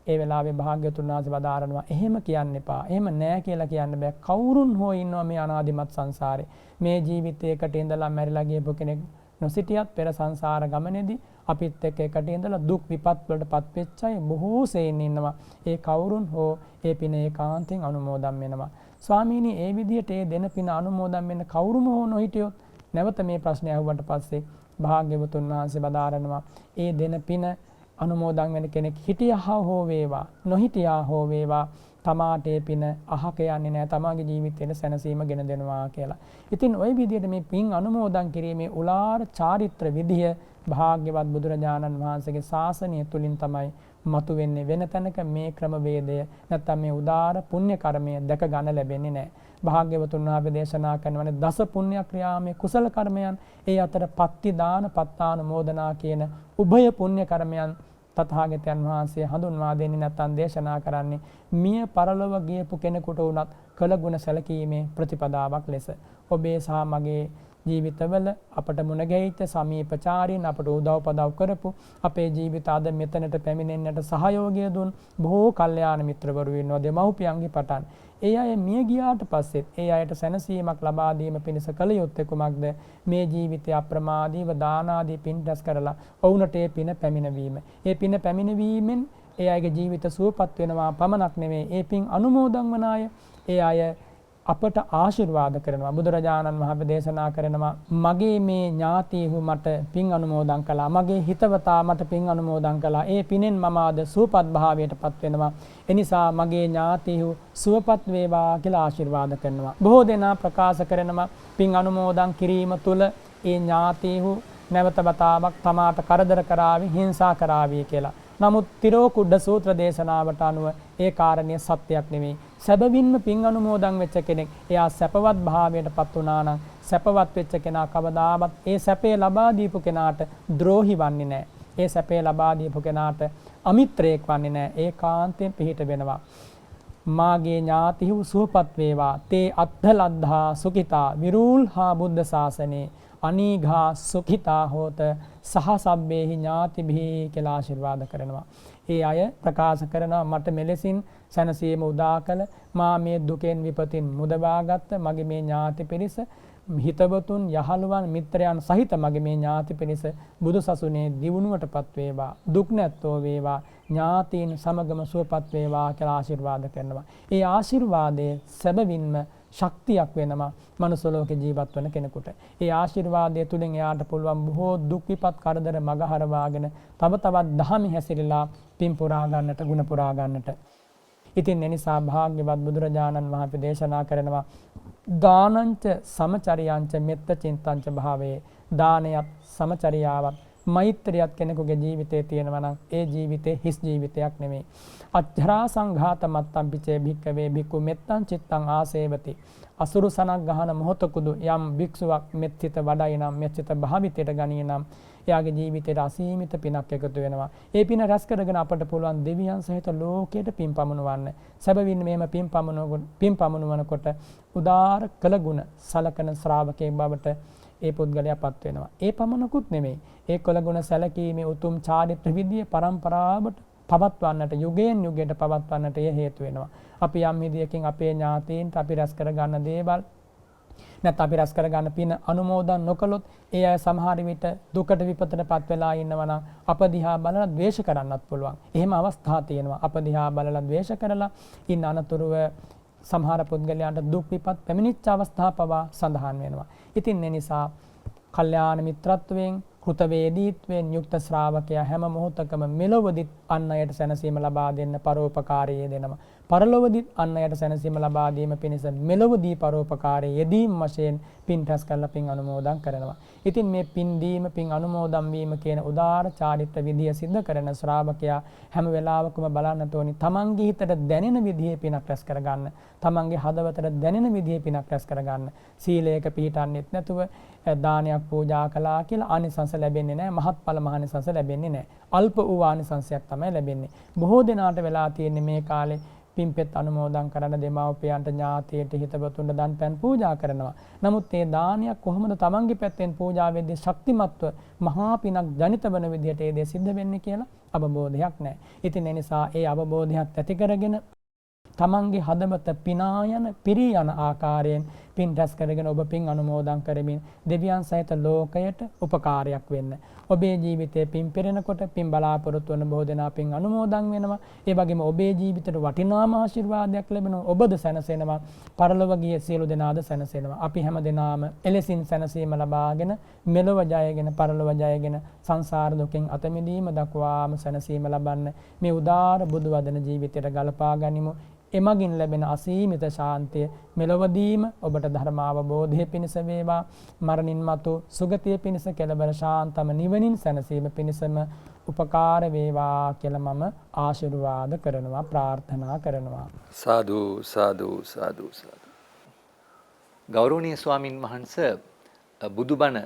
ඒ වෙලාවේ භාග්‍යවතුන් වහන්සේ වදාරනවා එහෙම කියන්න එපා. එහෙම නෑ කියලා කියන්න බෑ. කවුරුන් හෝ ඉන්නවා මේ අනාදිමත් සංසාරේ. මේ ජීවිතයකට ඉඳලා මැරිලා ගියපු කෙනෙක් නොසිටියත් පෙර සංසාර ගමනේදී අපිත් එක්ක එකට ඉඳලා දුක් විපත් වලටපත් වෙච්ච අය බොහෝ සෙයින් ඉන්නවා. ඒ කවුරුන් හෝ ඒ පින ඒකාන්තයෙන් අනුමෝදන් වෙනවා. ස්වාමීනි ඒ විදිහට ඒ දෙන පින අනුමෝදන් වෙන්න කවුරුම හෝ නොහිටියොත් නැවත මේ ප්‍රශ්නේ අහුවට පස්සේ භාග්‍යවතුන් වහන්සේ වදාරනවා ඒ දෙන පින අනුමෝදන් වෙන කෙනෙක් හිටියා හෝ වේවා නොහිටියා හෝ වේවා තමාට ඒ පින අහක යන්නේ නැහැ තමාගේ ජීවිතේට සැනසීම ගෙන දෙනවා කියලා. ඉතින් ওই විදිහට මේ පින් අනුමෝදන් කිරීමේ උලාර චාරිත්‍ර විදිය භාග්‍යවත් බුදුරජාණන් වහන්සේගේ ශාසනය තුලින් තමයි මතුවෙන්නේ. වෙන තැනක මේ ක්‍රමවේදය නැත්නම් මේ උදාර පුණ්‍ය කර්මය දැක ගන්න ලැබෙන්නේ නැහැ. භාග්‍යවතුන් වහන්සේ දේශනා කරනවානේ දස පුණ්‍ය ක්‍රියාමේ කුසල කර්මයන් ඒ අතර පත්ති දාන පත්තානුමෝදනා කියන උභය පුණ්‍ය කර්මයන් තථාගතයන් වහන්සේ හඳුන්වා දෙන්නේ නැත්නම් දේශනා කරන්නේ මිය පරලොව ගියපු කෙනෙකුට උනත් කළ ගුණ සැලකීමේ ප්‍රතිපදාවක් ලෙස ඔබේ සහ මගේ ජීවිතවල අපට මුණ ගැහිච්ච සමීපචාරීන් අපට උදව්පදව් කරපු අපේ ජීවිත අද මෙතනට පැමිණෙන්නට සහයෝගය දුන් බොහෝ කල්යාණ මිත්‍රවරු ඉන්නවා දෙමව්පියන්ගේ පටන්. ඒ අය මිය ගියාට පස්සෙත් ඒ අයට සැනසීමක් ලබා දීම පිණිස කළ යුත්තේ කුමක්ද? මේ ජීවිතය අප්‍රමාදීව දාන ආදී පින් රැස් කරලා ඔවුන්ට ඒ පින පැමිණවීම. ඒ පින පැමිණවීමෙන් ඒ අයගේ ජීවිත සුවපත් වෙනවා පමණක් නෙමෙයි ඒ පින් අනුමෝදන් වන අය ඒ අය අපට ආශිර්වාද කරනවා. බුදුරජාණන් වහන්සේ දේශනා කරනවා මගේ මේ ඥාතීහු මට පින් අනුමෝදන් කළා. මගේ හිතවතා මට පින් අනුමෝදන් කළා. ඒ පිනෙන් මම ආද සුවපත් භාවයටපත් වෙනවා. එනිසා මගේ ඥාතීහු සුවපත් වේවා කියලා ආශිර්වාද කරනවා. බොහෝ දෙනා ප්‍රකාශ කරනවා පින් අනුමෝදන් කිරීම තුළ ඒ ඥාතීහු නැවත වතාවක් තමාට කරදර කරાવી හිංසා කරાવી කියලා. නමුත් තිරෝකුඩ සූත්‍ර දේශනාවට අනුව ඒ කාරණය සත්‍යයක් නෙමෙයි. සැබවින්ම පින් අනුමෝදන් වෙච්ච කෙනෙක් එයා සැපවත් භාවයටපත් වුණා නම් සැපවත් වෙච්ච කෙනා කවදාවත් ඒ සැපේ ලබා දීපු කෙනාට ද්‍රෝහි වන්නේ නැහැ. ඒ සැපේ ලබා දීපු කෙනාට අමිත්‍රයෙක් වන්නේ නැහැ. ඒකාන්තයෙන් පිහිට වෙනවා. මාගේ ඥාතිහු සුවපත් වේවා. තේ අත්ථලද්ධා සුඛිතා විරූල්හා බුද්ධ ශාසනේ අනීඝා සුඛිතා හෝත සහසබ්බේහි ඥාතිභි කියලා ආශිර්වාද කරනවා. ඒ අය ප්‍රකාශ කරනවා මට මෙලෙසින් සැනසීම උදා කළ මා මේ දුකෙන් විපතින් මුදවාගත්ත මගේ මේ ඥාති පිරිස හිතවතුන් යහළුවන් මිත්‍රයන් සහිත මගේ මේ ඥාති පිරිස බුදු සසුනේ දියුණුවටපත් වේවා දුක් නැත්තෝ වේවා ඥාතීන් සමගම සුවපත් වේවා කියලා ආශිර්වාද කරනවා. ඒ ආශිර්වාදයේ සැබවින්ම ශක්තියක් වෙනවා මනුස්ස ලෝකේ ජීවත් වන කෙනෙකුට. ඒ ආශිර්වාදය තුලින් එයාට පුළුවන් බොහෝ දුක් විපත් කරදර මග හරවාගෙන තව තවත් දහමි හැසිරලා පින් පුරා ගන්නට ගුණ පුරා ගන්නට. ඉතින් එනිසා භාග්‍යවත් බුදුරජාණන් වහන්සේ දේශනා කරනවා දානංච සමචරියංච මෙත්ත චින්තංච භාවේ දානයත් සමචරියාවත් මෛත්‍රියත් කෙනෙකුගේ ජීවිතයේ තියෙනවා නම් ඒ ජීවිතේ හිස් ජීවිතයක් නෙමෙයි. අච්ඡරා සංඝාත මත්තම් පිචේ භික්කවේ භික්ඛු මෙත්තං චිත්තං ආසේවති. අසුරු සනක් ගහන මොහොතකුදු යම් භික්ෂුවක් මෙත්තිත වඩයි නම් මෙත්තිත භාවිතයට ගනී නම් එයාගේ ජීවිතයට අසීමිත පිනක් එකතු වෙනවා. ඒ පින රැස් කරගෙන අපට පුළුවන් දෙවියන් සහිත ලෝකයට පින් පමුණවන්න. සැබවින්ම මේම පින් පමුණවනකොට උදාාර කළ ගුණ සලකන ශ්‍රාවකයෙක් බවට ඒ පුද්ගලයාපත් වෙනවා. ඒ පමණකුත් නෙමෙයි. ඒ කළ ගුණ සැලකීමේ උතුම් චාරිත්‍ර විදිය පරම්පරාවට පවත්වන්නට යුගයෙන් යුගයට පවත්වන්නට එය හේතු වෙනවා. අපි යම් විදියකින් අපේ ඥාතීන්ට අපි රැස් කරගන්න දේවල් නැත්නම් අපි රැස් කරගන්න පින අනුමෝදන් නොකළොත් ඒ අය සමහර විට දුකට විපතටපත් වෙලා ඉන්නවා නම් අප දිහා බලලා ද්වේෂ කරන්නත් පුළුවන්. එහෙම අවස්ථා තියෙනවා. අප දිහා බලලා ද්වේෂ කරලා ඉන්න අනතුරුව සමහර පුද්ගලයන්ට දුක් විපත් පැමිණිච්ච අවස්ථා පවා සඳහන් වෙනවා. ඉතින් ඒ නිසා කල්යාණ මිත්‍රත්වයෙන් කෘතවේදීත්වයෙන් යුක්ත ශ්‍රාවකයා හැම මොහොතකම මෙලොවදිත් අන් අයට සැනසීම ලබා දෙන්න පරෝපකාරී දෙනවා. පරලොවදී අන් අයට සැනසීම ලබා දීම පිණිස මෙලොවදී පරෝපකාරයේ යෙදීම වශයෙන් පින් රැස් කරලා පින් අනුමෝදන් කරනවා. ඉතින් මේ පින් දීම පින් අනුමෝදන් වීම කියන උදාාර චාරිත්‍ර විදිය සිද්ධ කරන ශ්‍රාවකයා හැම වෙලාවකම බලන්නට ඕනි තමන්ගේ හිතට දැනෙන විදිහේ පිනක් රැස් කරගන්න. තමන්ගේ හදවතට දැනෙන විදිහේ පිනක් රැස් කරගන්න. සීලයක පිළිටන්නෙත් නැතුව දානයක් පූජා කළා කියලා ආනිසංස ලැබෙන්නේ නැහැ. මහත්ඵල මහානිසංස ලැබෙන්නේ නැහැ. අල්ප වූ ආනිසංසයක් තමයි ලැබෙන්නේ. බොහෝ දෙනාට වෙලා තියෙන්නේ මේ කාලේ පින්පෙත් අනුමෝදන් කරන දෙමව්පියන්ට ඥාතියට හිතවතුන්ට දන් පැන් පූජා කරනවා. නමුත් මේ දානයක් කොහොමද තමන්ගේ පැත්තෙන් පූජා වෙද්දී ශක්තිමත්ව මහා පිනක් ජනිත වන විදිහට ඒ දේ සිද්ධ වෙන්නේ කියලා අවබෝධයක් නැහැ. ඉතින් ඒ නිසා ඒ අවබෝධයක් ඇති කරගෙන තමන්ගේ හදවත පිනා යන පිරී යන ආකාරයෙන් පින් රැස් කරගෙන ඔබ පින් අනුමෝදන් කරමින් දෙවියන් සහිත ලෝකයට උපකාරයක් වෙන්න. ඔබේ ජීවිතයේ පින් පෙරෙනකොට පින් බලාපොරොත්තු වන බොහෝ දෙනා පින් අනුමෝදන් වෙනවා. ඒ වගේම ඔබේ ජීවිතයට වටිනාම ආශිර්වාදයක් ලැබෙනවා. ඔබද සැනසෙනවා. පරලොව ගිය සියලු දෙනාද සැනසෙනවා. අපි හැම දෙනාම එලෙසින් සැනසීම ලබාගෙන මෙලොව ජයගෙන පරලොව ජයගෙන සංසාර දුකෙන් අත මිදීම දක්වාම සැනසීම ලබන්න මේ උදාාර බුදු වදන ජීවිතයට ගලපා ගනිමු. එමගින් ලැබෙන අසීමිත ශාන්තිය මෙලොවදීම ඔබට ධර්ම අවබෝධය පිණිස වේවා. මරණින් මතු සුගතිය පිණිස කෙළවර ශාන්තම නිවනින් සැනසීම පිණිසම උපකාර වේවා කියලා මම ආශිර්වාද කරනවා ප්‍රාර්ථනා කරනවා. සාදු සාදු සාදු සාදු. ගෞරවනීය ස්වාමින් වහන්සේ බුදුබණ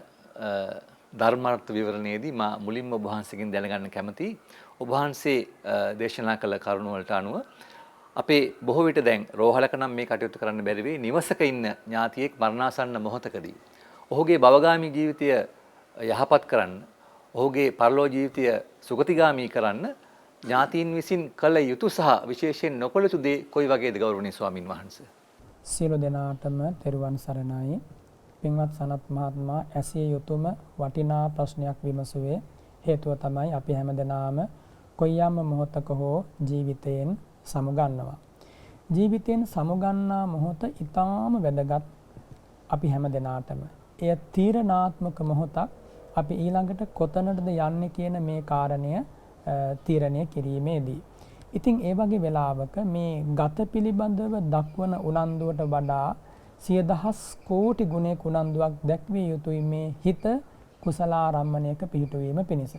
ධර්මාර්ථ විවරණයේදී මා මුලින්ම ඔබ වහන්සේගෙන් දැනගන්න කැමතියි. ඔබ වහන්සේ දේශනා කළ කරුණ වලට අනුව අපේ බොහෝ විට දැන් රෝහලක නම් මේ කටයුතු කරන්න බැරි වෙයි. නිවසක ඉන්න ඥාතියෙක් මරණාසන්න මොහොතකදී ඔහුගේ භවගාමී ජීවිතය යහපත් කරන්න, ඔහුගේ පරලෝ ජීවිතය සුගතිගාමී කරන්න ඥාතීන් විසින් කළ යුතු සහ විශේෂයෙන් නොකළ යුතු දේ කොයි වගේද ගෞරවනීය ස්වාමින් වහන්සේ? සියලු දෙනාටම තෙරුවන් සරණයි. පින්වත් සනත් මහත්මයා ඇසිය යුතුම වටිනා ප්‍රශ්නයක් විමසුවේ. හේතුව තමයි අපි හැමදෙනාම කොයියම් මොහොතක හෝ ජීවිතයෙන් සමුගන්නවා. ජීවිතයෙන් සමුගන්නා මොහොත ඊටාම වැදගත් අපි හැම දෙනාටම. එය තීරණාත්මක මොහොතක්. අපි ඊළඟට කොතනටද යන්නේ කියන මේ කාරණය තීරණය කිරීමේදී. ඉතින් ඒ වගේ වෙලාවක මේ ගත පිළිබඳව දක්වන උනන්දුවට වඩා 100,000 කෝටි ගුණයක උනන්දුවක් දැක්විය යුතුයි මේ හිත කුසලාරම්මණයක පිහිටුවීම පිණිස.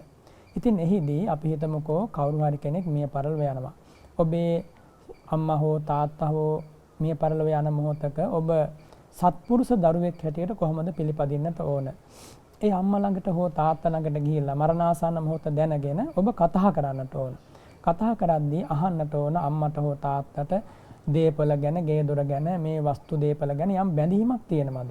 ඉතින් එහිදී අපි හිතමුකෝ කවුරු හරි කෙනෙක් මිය පරලොව යනවා. ඔබේ අම්මා හෝ තාත්තා හෝ මිය පරලොව යන මොහොතක ඔබ සත්පුරුෂ දරුවෙක් හැටියට කොහොමද පිළිපදින්නට ඕන? ඒ අම්මා ළඟට හෝ තාත්තා ළඟට ගිහිල්ලා මරණාසන්න මොහොත දැනගෙන ඔබ කතා කරන්නට ඕන. කතා කරද්දී අහන්නට ඕන අම්මට හෝ තාත්තට දේපල ගැන, ගේ දොර ගැන, මේ වස්තු දේපල ගැන යම් බැඳීමක් තියෙනවද?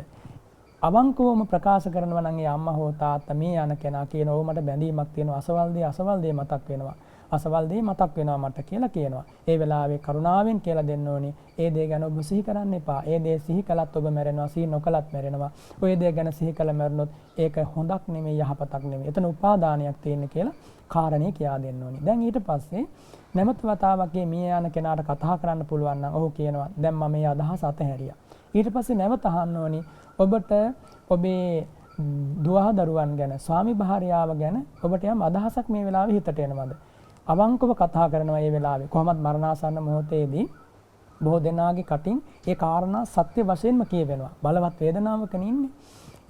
අවංකවම ප්‍රකාශ කරනවා නම් ඒ අම්මා හෝ තාත්තා මේ යන කෙනා කියන ඕ මට බැඳීමක් තියෙනවා, අසවල් දේ මතක් වෙනවා. අසවල් දේ මතක් වෙනවා මට කියලා කියනවා. ඒ වෙලාවේ කරුණාවෙන් කියලා දෙන්න ඕනේ. ඒ දේ ගැන ඔබ සිහි කරන්න එපා. ඒ දේ සිහි කළත් ඔබ මැරෙනවා, සිහි නොකළත් මැරෙනවා. ඔය දේ ගැන සිහි කළ මැරුණොත් ඒක හොඳක් නෙමෙයි, යහපතක් නෙමෙයි. එතන උපාදානයක් තියෙන කියලා කාරණේ කියා දෙන්න ඕනේ. දැන් ඊට පස්සේ නැමත වතාවක් මිය යන කෙනාට කතා කරන්න පුළුවන් නම් ඔහු කියනවා දැන් මම මේ අදහස අතහැරියා. ඊට පස්සේ නැවත අහන්න ඕනේ ඔබට ඔබේ දුව දරුවන් ගැන, ස්වාමි භාර්යාව ගැන ඔබට යම් අදහසක් මේ වෙලාවේ හිතට එනවද? අවංකව කතා කරනවා මේ වෙලාවේ. කොහොමත් මරණාසන්න මොහොතේදී බොහෝ දෙනාගේ කටින් ඒ කාරණා සත්‍ය වශයෙන්ම කියවෙනවා. බලවත් වේදනාවකනේ ඉන්නේ.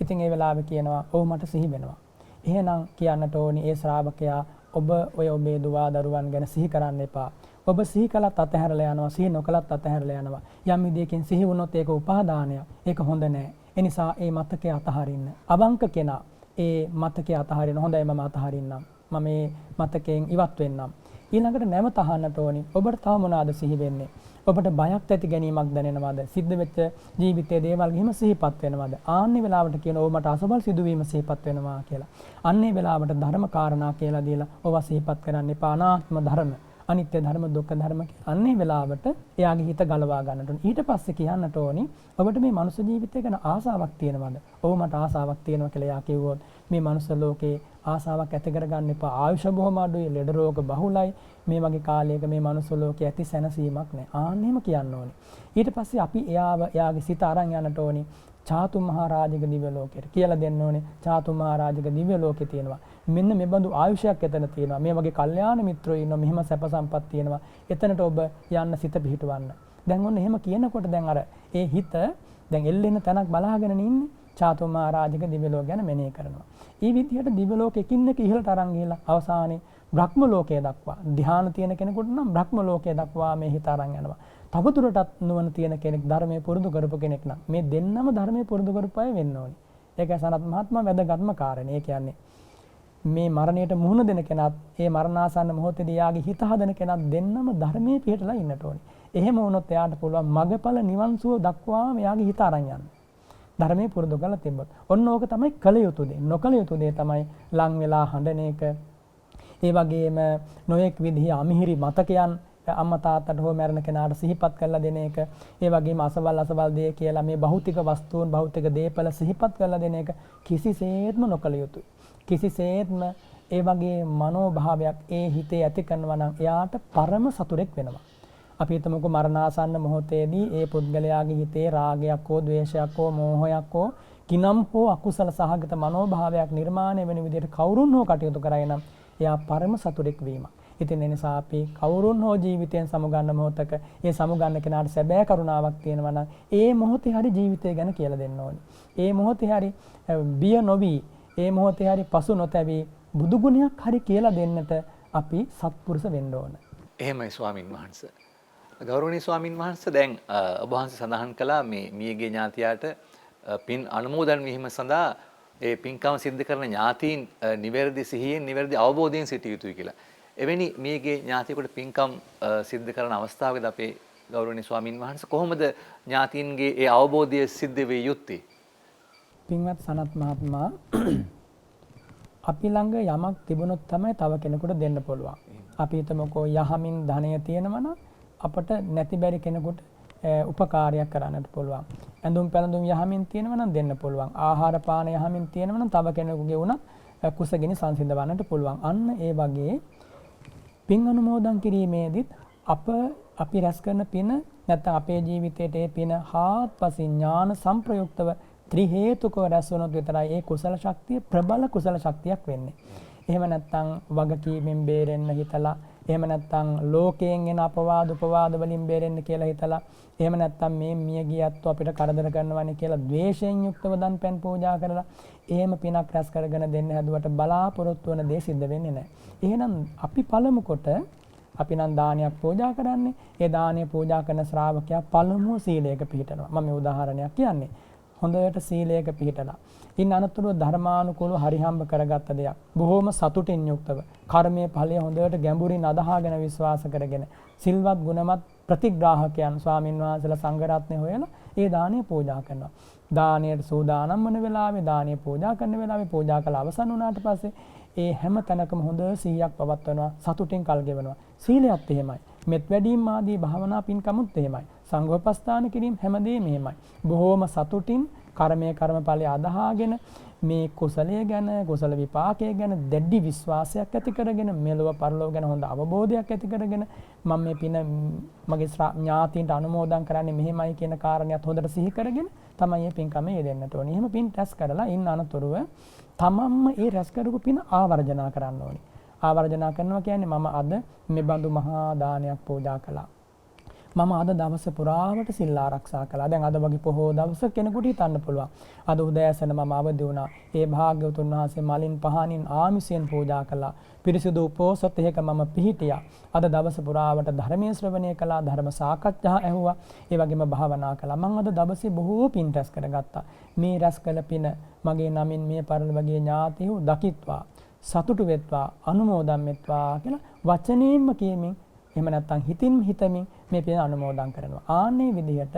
ඉතින් ඒ වෙලාවේ කියනවා ඔව් මට සිහි වෙනවා. එහෙනම් කියන්නට ඕනි ඒ ශ්‍රාවකයා ඔබ ඔබේ දුව දරුවන් ගැන සිහි කරන්න එපා. ඔබ සිහි කළත් අතහැරලා යනවා, සිහි නොකළත් අතහැරලා යනවා. යම් විදියකින් සිහි වුණොත් ඒක උපාදානයක්. ඒක හොඳ නෑ. ඒ නිසා ඒ මතකය අතහරින්න. අවංක කෙනා ඒ මතකය අතහරින්න. හොඳයි මම අතහරින්නම්. මම මේ මතකයෙන් ඉවත් වෙන්නම්. ඊළඟට නැවත අහන්නට ඕනි ඔබට තව මොනවාද සිහි වෙන්නේ? ඔබට බයක් ඇති ගැනීමක් දැනෙනවද? සිද්ධ වෙච්ච ජීවිතයේ දේවල් ගිහිම සිහිපත් වෙනවද? ආන්නේ වෙලාවට කියන ඔබ මට අසබල් සිදුවීම සිහිපත් වෙනවා කියලා. අන්නේ වෙලාවට ධර්ම කාරණා කියලා දීලා ඔව සිහිපත් කරන්න එපා. අනාත්ම ධර්ම, අනිත්‍ය ධර්ම, දුක්ඛ ධර්ම අන්නේ වෙලාවට එයාගේ හිත ගලවා ගන්නට ඕනි. ඊට පස්සේ කියන්නට ඕනි ඔබට මේ මනුස්ස ජීවිතය ගැන ආසාවක් තියෙනවද? ඔව් මට ආසාවක් තියෙනවා කියලා එයා කිව්වොත් මේ මනුස්ස ලෝකේ ආසාවක් ඇති කරගන්න එපා. ආයුෂ බොහොම අඩුයි, ලෙඩ රෝග බහුලයි. මේ වගේ කාලයක මේ මනුස්ස ලෝකයේ ඇති සැනසීමක් නැහැ. ආන්නෙම කියන්න ඕනේ. ඊට පස්සේ අපි එයාගේ සිත අරන් යන්නට ඕනේ චාතු මහරජික දිව්‍ය ලෝකයට. කියලා දෙන්න ඕනේ චාතු මහරජික දිව්‍ය ලෝකේ තියෙනවා. මෙන්න මේ බඳු ආයුෂයක් එතන තියෙනවා. මේ වගේ කල්යාණ මිත්‍රයෝ ඉන්නවා. මෙහෙම සැප සම්පත් තියෙනවා. එතනට ඔබ යන්න සිත පිහිටවන්න. දැන් ඔන්න එහෙම කියනකොට දැන් අර ඒ හිත දැන් එල්ලෙන තැනක් බලාගෙන ඉන්නේ. චාතුමා රාජික දිව්‍ය ලෝක ගැන මෙනෙහි කරනවා. මේ විදිහට දිව්‍ය ලෝකෙකින් එක ඉහළට අරන් ගිහලා අවසානයේ බ්‍රහ්ම ලෝකයේ දක්වා ධ්‍යාන තියෙන කෙනෙකුට නම් බ්‍රහ්ම ලෝකයේ දක්වා මේ හිත අරන් යනවා. තවදුරටත් නුවණ තියෙන කෙනෙක් ධර්මයේ පුරුදු කරපු කෙනෙක් නම් මේ දෙන්නම ධර්මයේ පුරුදු කරපු අය වෙන්න ඕනේ. ඒකයි සනත් මහත්මයා වැදගත්ම කාරණේ. ඒ කියන්නේ මේ මරණයට මුහුණ දෙන කෙනත් ඒ මරණාසන්න මොහොතේදී යාගේ හිත හදන කෙනත් දෙන්නම ධර්මයේ පිහිටලා ඉන්නට ඕනේ. එහෙම වුණොත් එයාට පුළුවන් මගපල නිවන් සුව දක්වාම එයාගේ හිත අරන් යන්න. ධර්මයේ පුරුදු කරලා තිබ්බොත්. ඔන්න ඕක තමයි කළ යුතු දේ. නොකළ යුතු දේ තමයි ලං වෙලා හඬන එක. ඒ වගේම නොයෙක් විදිහේ අමිහිරි මතකයන් අම්මා තාත්තට හෝ මරණ කෙනාට සිහිපත් කරලා දෙන එක. ඒ වගේම අසවල් දේ කියලා මේ භෞතික වස්තුන් භෞතික දේපල සිහිපත් කරලා දෙන එක කිසිසේත්ම නොකළ යුතුයි. කිසිසේත්ම ඒ වගේ මනෝභාවයක් ඒ හිතේ ඇති කරනවා නම් එයාට පරම සතුරෙක් වෙනවා. අපි හිතමුකෝ මරණාසන්න මොහොතේදී ඒ පුද්ගලයාගේ හිතේ රාගයක් හෝ ද්වේෂයක් හෝ මෝහයක් හෝ කිනම් හෝ අකුසල සහගත මනෝභාවයක් නිර්මාණය වෙන විදිහට කවුරුන් හෝ කටයුතු කරයි නම් එයා පරම සතුරෙක් වීමක්. ඉතින් ඒ නිසා අපි කවුරුන් හෝ ජීවිතයෙන් සමුගන්න මොහොතක ඒ සමුගන්න කෙනාට සැබෑ කරුණාවක් තියෙනවා නම් ඒ මොහොතේ හරි ජීවිතය ගැන කියලා දෙන්න ඕනේ. ඒ මොහොතේ හරි බිය නොවි, ඒ මොහොතේ හරි පසු නොතැවි බුදු ගුණයක් හරි කියලා දෙන්නට අපි සත්පුරුෂ වෙන්න ඕන. එහෙමයි ස්වාමින් වහන්සේ. ගෞරවනීය ස්වාමින් වහන්සේ දැන් ඔබ වහන්සේ සඳහන් කළා මේ මියගේ ඥාතියාට පින් අනුමෝදන් වීම සඳහා ඒ පින්කම සිද්ධ කරන ඥාතීන් නිවැරදි සිහියෙන් නිවැරදි අවබෝධයෙන් සිටිය යුතුයි කියලා. එවැනි මියගේ ඥාතියෙකුට පින්කම් සිද්ධ කරන අවස්ථාවකදී අපේ ගෞරවනීය ස්වාමින් වහන්සේ කොහොමද ඥාතීන්ගේ ඒ අවබෝධය සිද්ධ වේ යුත්තේ? පින්වත් සනත් මහත්මයා අපි ළඟ යමක් තිබුණොත් තමයි තව කෙනෙකුට දෙන්න පුළුවන්. අපි හිතමුකෝ යහමින් ධනය තියෙනවා නම් අපට නැති බැරි කෙනෙකුට උපකාරයක් කරන්නට පුළුවන්. ඇඳුම් පැළඳුම් යහමින් තියෙනවා නම් දෙන්න පුළුවන්. ආහාර පාන යහමින් තියෙනවා නම් තව කෙනෙකුගේ උනත් කුසගිනි සංසිඳවන්නට පුළුවන්. අන්න ඒ වගේ පින් අනුමෝදන් කිරීමේදීත් අපි රැස් කරන පින නැත්නම් අපේ ජීවිතයේ ඒ පින හාත්පසින් ඥාන සංප්‍රයුක්තව ත්‍රි හේතුකව රැස් වුණොත් විතරයි ඒ කුසල ශක්තිය ප්‍රබල කුසල ශක්තියක් වෙන්නේ. එහෙම නැත්නම් වගකීමෙන් බේරෙන්න හිතලා, එහෙම නැත්නම් ලෝකයෙන් එන අපවාද උපවාද වලින් බේරෙන්න කියලා හිතලා, එහෙම නැත්නම් මේ මිය ගියත් අපිට කරදර කරනවානේ කියලා ද්වේෂයෙන් යුක්තව දන් පෙන් පූජා කරලා එහෙම පිනක් රැස් කරගෙන දෙන්න හැදුවට බලාපොරොත්තු වෙන දේ සිද්ධ වෙන්නේ නැහැ. එහෙනම් අපි පළමු කොට අපි නම් දානයක් පූජා කරන්නේ. ඒ දානය පූජා කරන ශ්‍රාවකයා පළමුව සීලයක පිළිපදිනවා. මම මේ උදාහරණයක් කියන්නේ. හොඳට සීලයක පිළිපදලා. ඉන් අනතුරුව ධර්මානුකූලව හරිහම්බ කරගත්ත දෙයක්. බොහොම සතුටින් යුක්තව කර්මයේ ඵලය හොඳට ගැඹුරින් අදහාගෙන විශ්වාස කරගෙන සිල්වත් ගුණමත් ප්‍රතිග්‍රාහකයන් ස්වාමින් වහන්සේලා සංඝ රත්නය හොයලා ඒ දානය පූජා කරනවා. දානයට සූදානම් වන වෙලාවේ දානය පූජා කරන වෙලාවේ පූජා කළ අවසන් වුණාට පස්සේ ඒ හැම තැනකම හොඳ සිහියක් පවත්වනවා, සතුටින් කල් ගෙවනවා. සීලයත් එහෙමයි. මෙත් වැඩීම් ආදී භාවනා පින්කමුත් එහෙමයි. සංඝෝපස්ථාන කිරීම හැමදේම එහෙමයි. බොහෝම සතුටින් කර්මයේ කර්මඵලයේ අදහාගෙන මේ කුසලය ගැන, කුසල විපාකය ගැන දැඩි විශ්වාසයක් ඇති කරගෙන මෙලොව පරලොව ගැන හොඳ අවබෝධයක් ඇති කරගෙන මම මේ පින මගේ ඥාතීන්ට අනුමෝදන් කරන්නේ මෙහෙමයි කියන කාරණයක් හොඳට සිහි කරගෙන තමයි මේ පින්කම යෙදෙන්නට ඕනේ. එහෙම පින් රැස් කරලා ඉන්න අනතුරුව තමන්ම ඒ රැස් කරපු පින ආවර්ජනා කරන්න ඕනේ. ආවර්ජනා කරනවා කියන්නේ මම අද මේ බඳු මහා දානයක් පූජා කළා. මම අද දවස පුරාවට සිල් ආරක්ෂා කළා. දැන් අද වගේ පොහොව දවස කෙනෙකුට හිතන්න පුළුවන්. අද උදෑසන මම අවදි වුණා. ඒ භාග්‍යවතුන් වහන්සේ මලින් පහනින් ආමිසයෙන් පූජා කළා. පිරිසිදු උපෝසතයක මම පිහිටියා. අද දවස පුරාවට ධර්මයේ ශ්‍රවණය කළා, ධර්ම සාකච්ඡා ඇහුවා. ඒ වගේම භාවනා කළා. මම අද දවසේ බොහෝ පින් රැස් කරගත්තා. මේ රැස් කළ පින මගේ නමින් මේ පරිලෝකීය ඥාතීහු දකිත්වා, සතුටු වෙත්වා, අනුමෝදන් වෙත්වා කියලා වචනයෙන්ම කියමින් එහෙම නැත්නම් හිතින් හිතමින් මේ පින අනුමෝදන් කරනවා. ආන්නේ විදිහට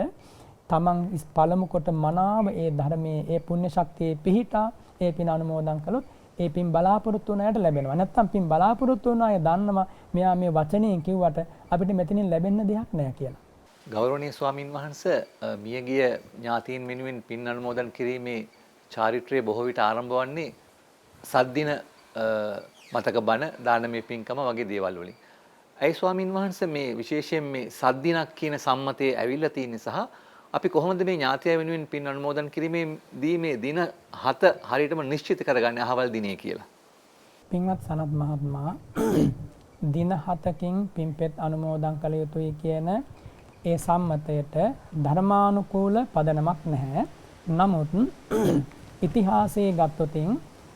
තමන් පළමු කොට මනාව ඒ ධර්මයේ ඒ පුණ්‍ය ශක්තියේ පිහිටා ඒ පින අනුමෝදන් කළොත් ඒ පින් බලාපොරොත්තු වුණ අයට ලැබෙනවා. නැත්නම් පින් බලාපොරොත්තු වුණ අය දන්නවා මෙයා මේ වචනයෙන් කිව්වට අපිට මෙතනින් ලැබෙන්න දෙයක් නැහැ කියලා. ගෞරවනීය ස්වාමින් වහන්සේ මියගිය ඥාතීන් වෙනුවෙන් පින් අනුමෝදන් කිරීමේ චාරිත්‍රය බොහෝ විට ආරම්භ වන්නේ සද්දින මතක බණ දානමය පින්කම වගේ දේවල් වලින්. ඇයි ස්වාමින් වහන්සේ මේ විශේෂයෙන් මේ සද්දිනක් කියන සම්මතයේ ඇවිල්ලා තියෙන්නේ සහ අපි කොහොමද මේ ඥාතිය වෙනුවෙන් පින් අනුමෝදන් කිරීමේදී මේ දින 7 හරියටම නිශ්චිත කරගන්නේ අහවල් දිනේ කියලා? පින්වත් සනත් මහත්මයා දින 7කින් පින්පෙත් අනුමෝදන් කළ යුතුයි කියන ඒ සම්මතයට ධර්මානුකූල පදනමක් නැහැ. නමුත් ඉතිහාසයේ ගත්තොතින්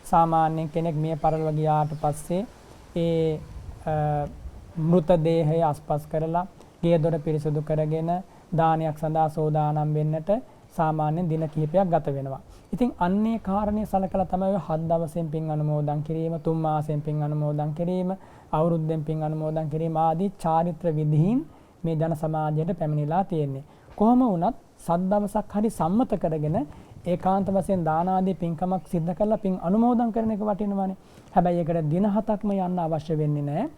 සාමාන්‍යයෙන් කෙනෙක් මිය පරලොව ගියාට පස්සේ ඒ මෘතදේහය අස්පස් කරලා ගේ දොර පිරිසුදු කරගෙන දානයක් සඳහා සෝදානම් වෙන්නට සාමාන්‍යයෙන් දින කිහිපයක් ගත වෙනවා. ඉතින් අන්නේ කාරණේ සලකලා තමයි 7 දවසෙන් පින් අනුමෝදන් කිරීම, 3 මාසෙන් පින් අනුමෝදන් කිරීම, අවුරුද්දෙන් පින් අනුමෝදන් කිරීම ආදී චාරිත්‍ර විධීන් මේ ජන සමාජයට පැමිණිලා තියෙන්නේ. කොහොම වුණත් 7 දවසක් හරි සම්මත කරගෙන ඒකාන්ත වශයෙන් දාන ආදී පින්කමක් සිද්ධ කරලා පින් අනුමෝදන් කරන එක වටිනවානේ. හැබැයි ඒකට දින 7ක්ම යන්න අවශ්‍ය වෙන්නේ නැහැ.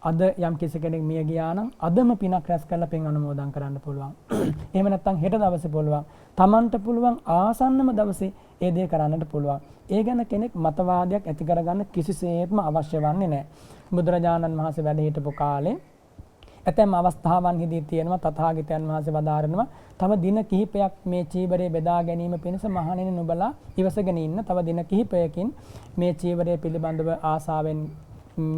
අද යම් කිසි කෙනෙක් මිය ගියා නම් අදම පිනක් රැස් කරලා පින් අනුමෝදන් කරන්න පුළුවන්. එහෙම නැත්නම් හෙට දවසේ පුළුවන්. Tamanට පුළුවන් ආසන්නම දවසේ ඒ දේ කරන්නට පුළුවන්. ඒ ගැන කෙනෙක් මතවාදයක් ඇති කරගන්න කිසිසේත්ම අවශ්‍ය වන්නේ නැහැ. බුදුරජාණන් වහන්සේ වැඩ හිටපු කාලේ ඇතැම් අවස්ථාවන්හිදී තියෙනවා තථාගතයන් වහන්සේ වදාරනවා තව දින කිහිපයක් මේ චීවරය බෙදා ගැනීම පිණිස මහණෙනි නුඹලා ඉවසගෙන ඉන්න. තව දින කිහිපයකින් මේ චීවරය පිළිබඳව ආසාවෙන්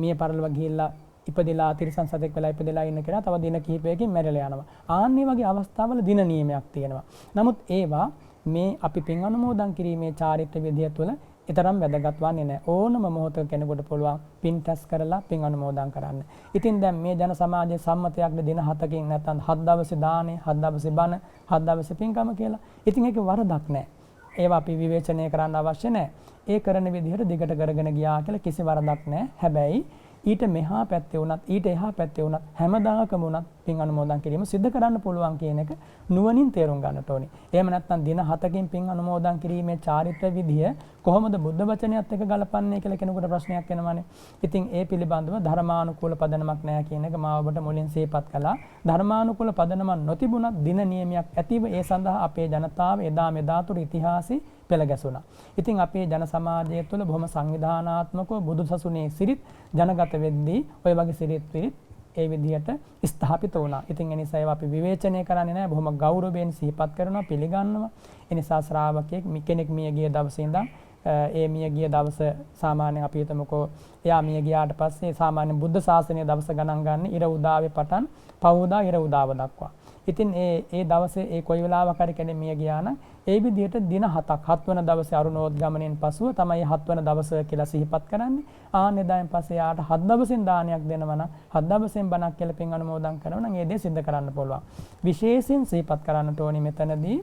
මිය පරලොව ගිහිල්ලා ඉපදෙලා තිරිසන් සතෙක් වෙලා ඉපදෙලා ඉන්න කෙනා තව දින කිහිපයකින් මැරෙලා යනවා. ආන්නේ වගේ අවස්ථාවල දින නියමයක් තියෙනවා. නමුත් ඒවා මේ අපි පින් අනුමෝදන් කිරීමේ චාරිත්‍ර විදිය තුළ ඊතරම් වැදගත් වන්නේ නැහැ. ඕනම මොහොතක කෙනෙකුට පුළුවන් පින් රැස් කරලා පින් අනුමෝදන් කරන්න. ඉතින් දැන් මේ ජන සමාජයේ සම්මතයක්ද දින 7කින් නැත්නම් 7 දවසේ දානේ, 7 දවසේ බණ, 7 දවසේ පින්කම කියලා. ඉතින් ඒක වරදක් නැහැ. ඒවා අපි විවේචනය කරන්න අවශ්‍ය නැහැ. ඒ කරන විදිහට දිගට කරගෙන ගියා කියලා කිසි වරදක් නැහැ. හැබැයි ඊට මෙහා පැත්තේ වුණත් ඊට එහා පැත්තේ වුණත් හැමදාකම වුණත් පින් අනුමෝදන් කිරීම සිද්ධ කරන්න පුළුවන් කියන එක නුවණින් තේරුම් ගන්නට ඕනේ. එහෙම නැත්නම් දින 7කින් පින් අනුමෝදන් කිරීමේ චාරිත්‍ර විදිය කොහොමද බුද්ධ වචනයත් එක්ක ගලපන්නේ කියලා කෙනෙකුට ප්‍රශ්නයක් එනවානේ. ඉතින් ඒ පිළිබඳව ධර්මානුකූල පදනමක් නැහැ කියන එක මම ඔබට මුලින් සිහිපත් කළා. ධර්මානුකූල පදනමක් නොතිබුණත් දින නියමයක් ඇතිව ඒ සඳහා අපේ ජනතාව එදා මෙදා තුර ඉතිහාසයේ පෙළ ගැසුණා. ඉතින් අපේ ජන සමාජය තුළ බොහොම සංවිධානාත්මකව බුදුසසුනේ සිරිත් ජනගත වෙද්දී ඔය වගේ සිරිත් පිරිත් ඒ විදිහට ස්ථාපිත වුණා. ඉතින් ඒ නිසා ඒවා අපි විවේචනය කරන්නේ නැහැ. බොහොම ගෞරවයෙන් සිහිපත් කරනවා, පිළිගන්නවා. ඒ නිසා ශ්‍රාවකෙක් කෙනෙක් මිය ගිය දවසේ ඉඳන් ඒ මිය ගිය දවස සාමාන්‍යයෙන් අපි හිතමුකෝ එයා මිය ගියාට පස්සේ සාමාන්‍ය බුද්ධ ශාසනයේ දවස ගණන් ගන්න ඉර උදාවේ පටන් පවුදා ඉර උදාව දක්වා. ඉතින් ඒ දවසේ ඒ කොයි වෙලාවක හරි කෙනෙක් මිය ගියා නම් ඒ විදිහට දින 7ක් 7 වන දවසේ අරුණෝද්ගමණයෙන් පසුව තමයි 7 වන දවස කියලා සිහිපත් කරන්නේ. ආන්නේ දායන් පස්සේ යාට 7 දවසෙන් දානයක් දෙනවා නම් 7 දවසෙන් බණක් කියලා පින් අනුමෝදන් කරනවා නම් ඒ දේ සිද්ධ කරන්න පුළුවන්. විශේෂයෙන් සිහිපත් කරන්නට ඕනේ මෙතනදී